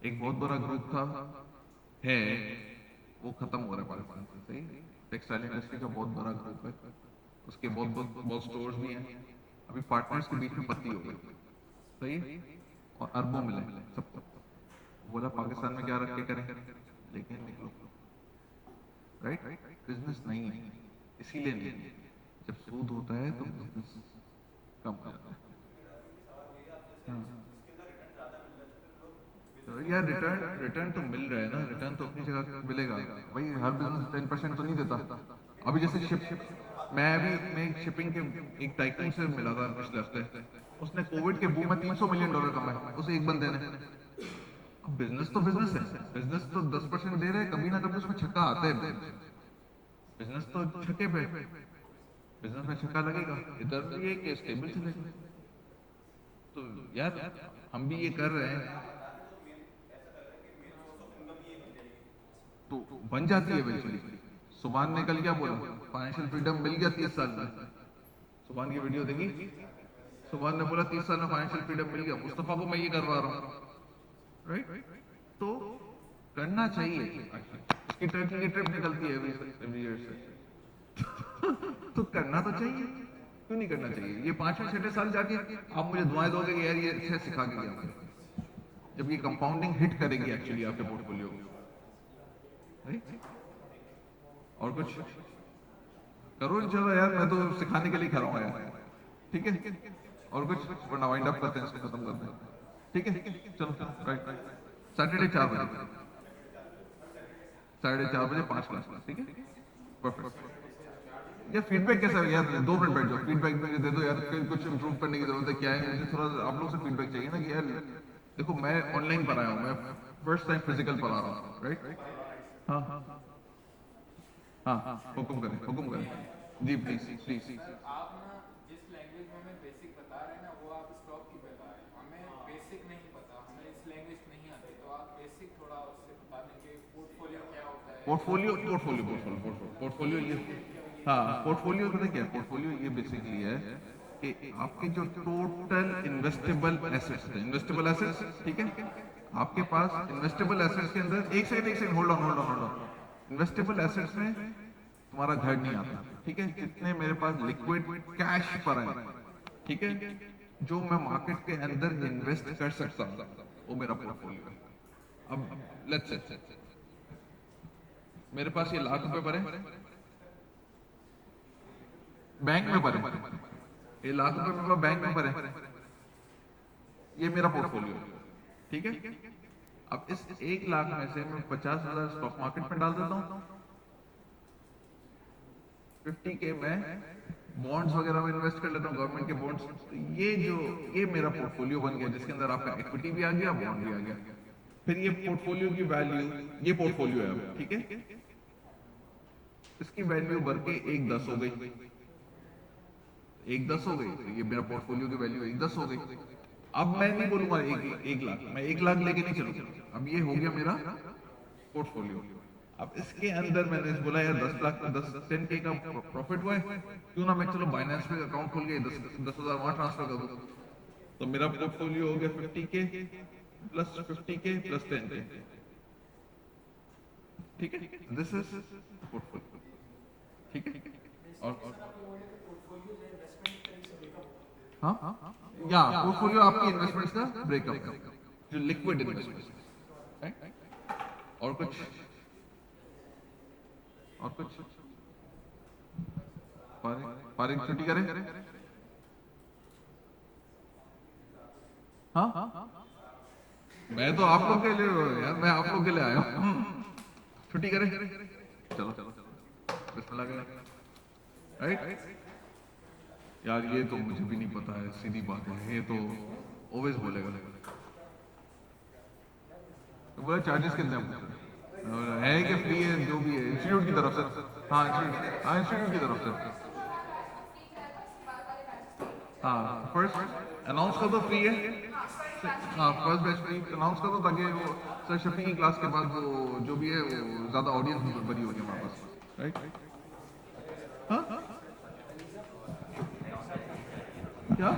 एक बहुत बड़ा ग्रुप था, है, वो खत्म हो रहा है पाकिस्तान से, सही। टेक्सटाइल इंडस्ट्री का बहुत बड़ा ग्रुप है, उसके बहुत बहुत बहुत स्टोर्स भी हैं। अभी पार्टनर्स के बीच में पत्ती हो गई, सही, और अरबों मिले सबको। बोला पाकिस्तान में क्या रख के करें, लेकिन निकलो, राइट। बिजनेस नहीं है, इसीलिए नहीं है। जब सूद होता है तो बिजनेस कम हो जाता है। हाँ। तो यार रिटर्न रिटर्न तो मिल रहा है ना, रिटर्न तो अपनी जगह मिलेगा भाई। हर बिजनेस 10% तो नहीं देता। अभी जैसे मैं एक शिपिंग के एक टाइकून से मिला था पिछले हफ्ते, उसने कोविड के बूम में $300 मिलियन कमाए उसे एक बंदे ने। अब बिजनेस तो बिजनेस है, बिजनेस तो 10% दे रहे हैं, कभी ना कभी उसमें छक्का आता है। बिजनेस तो छक्के पे, बिजनेस में छक्का लगेगा, इधर भी ये कि स्टेबल चलेगा। तो यार हम भी ये कर रहे हैं, तो बन जाती है इवेंचुअली। सुभान ने कल क्या बोला, फाइनेंशियल फ्रीडम मिल गया 30 साल में। सुभान की वीडियो देखी, सुभान ने बोला 30 साल में फाइनेंशियल फ्रीडम मिल गया, मुस्तफा को मैं ये करवा रहा हूँ, राइट। तो करना चाहिए। उसकी टर्की की ट्रिप निकलती है एवरी ईयर से तो करना तो चाहिए, क्यों नहीं करना चाहिए। ये 5वें 6ठे साल जाके आप मुझे दुआएं दोगे कि यार ये अच्छे सिखा के गया, जब ये कंपाउंडिंग हिट करेगी एक्चुअली आपके पोर्टफोलियो को, राइट। और कुछ करो, चलो यार मैं तो सिखाने के लिए खड़ा हूँ यार, ठीक है। और कुछ, वरना वाइंड अप करते हैं, इसको खत्म करते हैं, ठीक है। चलो, राइट। सैटरडे 4 बजे, साढ़े 4 बजे 5 क्लास, ठीक है, परफेक्ट। यार फीडबैक कैसा है यार, 2 मिनट बैठ जाओ, फीडबैक मुझे दे दो यार, कुछ इंप्रूव करने की जरूरत है क्या है। मुझे थोड़ा आप लोग से फीडबैक चाहिए ना कि यार देखो मैं ऑनलाइन पढ़ाया हूँ, मैं फर्स्ट टाइम फिजिकल पढ़ा रहा हूँ, राइट। हाँ हाँ हाँ, हुक्म करें, हुक्म करें जी, प्लीज प्लीज। आप ना जिस लैंग्वेज में हमें बेसिक बता रहे हैं ना, वो आप स्टॉक की बता रहे हैं। हमें बेसिक नहीं पता, हमें इस लैंग्वेज नहीं आती, तो आप बेसिक थोड़ा उससे बता दें कि पोर्टफोलियो क्या होता है। पोर्टफोलियो पोर्टफोलियो पोर्टफोलियो पोर्टफोलियो ये, हाँ पोर्टफोलियो पता क्या है, पोर्टफोलियो ये बेसिकली है कि आपके जो टोटल इन्वेस्टेबल एसेट्स है, इन्वेस्टेबल एसेट्स, ठीक है। आपके पास इन्वेस्टेबल एसेट्स के अंदर, एक second hold on hold on hold on, investable assets में तुम्हारा घर नहीं आता, ठीक है। जितने मेरे पास लिक्विड कैश पर है, ठीक है, जो मैं मार्केट के अंदर इन्वेस्ट कर सकता हूँ, वो मेरा पोर्टफोलियो है। अब लेट्स से मेरे पास ये ₹1,00,000 पड़े बैंक में पड़े, ये ₹1,00,000 मेरे पास बैंक में पड़े, ये मेरा पोर्टफोलियो है, ठीक है। अब इस 1,00,000 में से मैं 50,000 स्टॉक मार्केट में डाल देता हूँ, 50K मैं बॉन्ड्स वगैरह में इन्वेस्ट कर लेता हूँ, गवर्नमेंट के बॉन्ड्स। ये मेरा पोर्टफोलियो बन गया, जिसके अंदर आपका इक्विटी भी आ गया, बॉन्ड भी आ गया। फिर ये पोर्टफोलियो की वैल्यू, ये पोर्टफोलियो है अब, ठीक है। इसकी वैल्यू बढ़ के 1,10 हो गई, 1,10 हो गई, तो ये मेरा पोर्टफोलियो की वैल्यू 1,10 हो गई। अब मैं नहीं बोलूंगा 1,00,000, मैं 1,00,000 लेके नहीं चलूंगा, अब ये हो गया मेरा पोर्टफोलियो। अब इसके अंदर मैंने बोला यार 10,00,000 10K का प्रॉफिट हुआ है, क्यों ना मैं चलो बाइनेंस पे अकाउंट खोल के 10,000 वहां ट्रांसफर कर दूं, तो मेरा पोर्टफोलियो हो गया 50K plus 50K plus 10K, ठीक है, दिस इज पोर्टफोलियो, ठीक है। और हाँ, या पोर्टफोलियो आपकी इन्वेस्टमेंट्स का ब्रेकअप है, जो लिक्विड इन्वेस्टमेंट्स, राइट। और कुछ, और कुछ, पारिक छुट्टी करें, हाँ, मैं तो आप लोग के लिए यार, मैं आप लोग के लिए आया हूँ, छुट्टी करें, चलो चलो चलो, बिस्मिल्लाह करें, राइट। यार ये तो मुझे भी नहीं पता है, सीधी बात है, ये तो ऑलवेज बोलेगा, तो बोला चार्जेस कितने है कि फ्री है, जो भी है इंस्टीट्यूट की तरफ से, हाँ इंस्टीट्यूट की तरफ से, हाँ फर्स्ट अनाउंस कर दो फ्री है, हाँ फर्स्ट बैच फ्री अनाउंस कर दो, ताकि वो सर शफी की क्लास के बाद वो जो भी है वो ज़्यादा ऑडियंस बड़ी होगी हमारे पास, राइट। हाँ क्या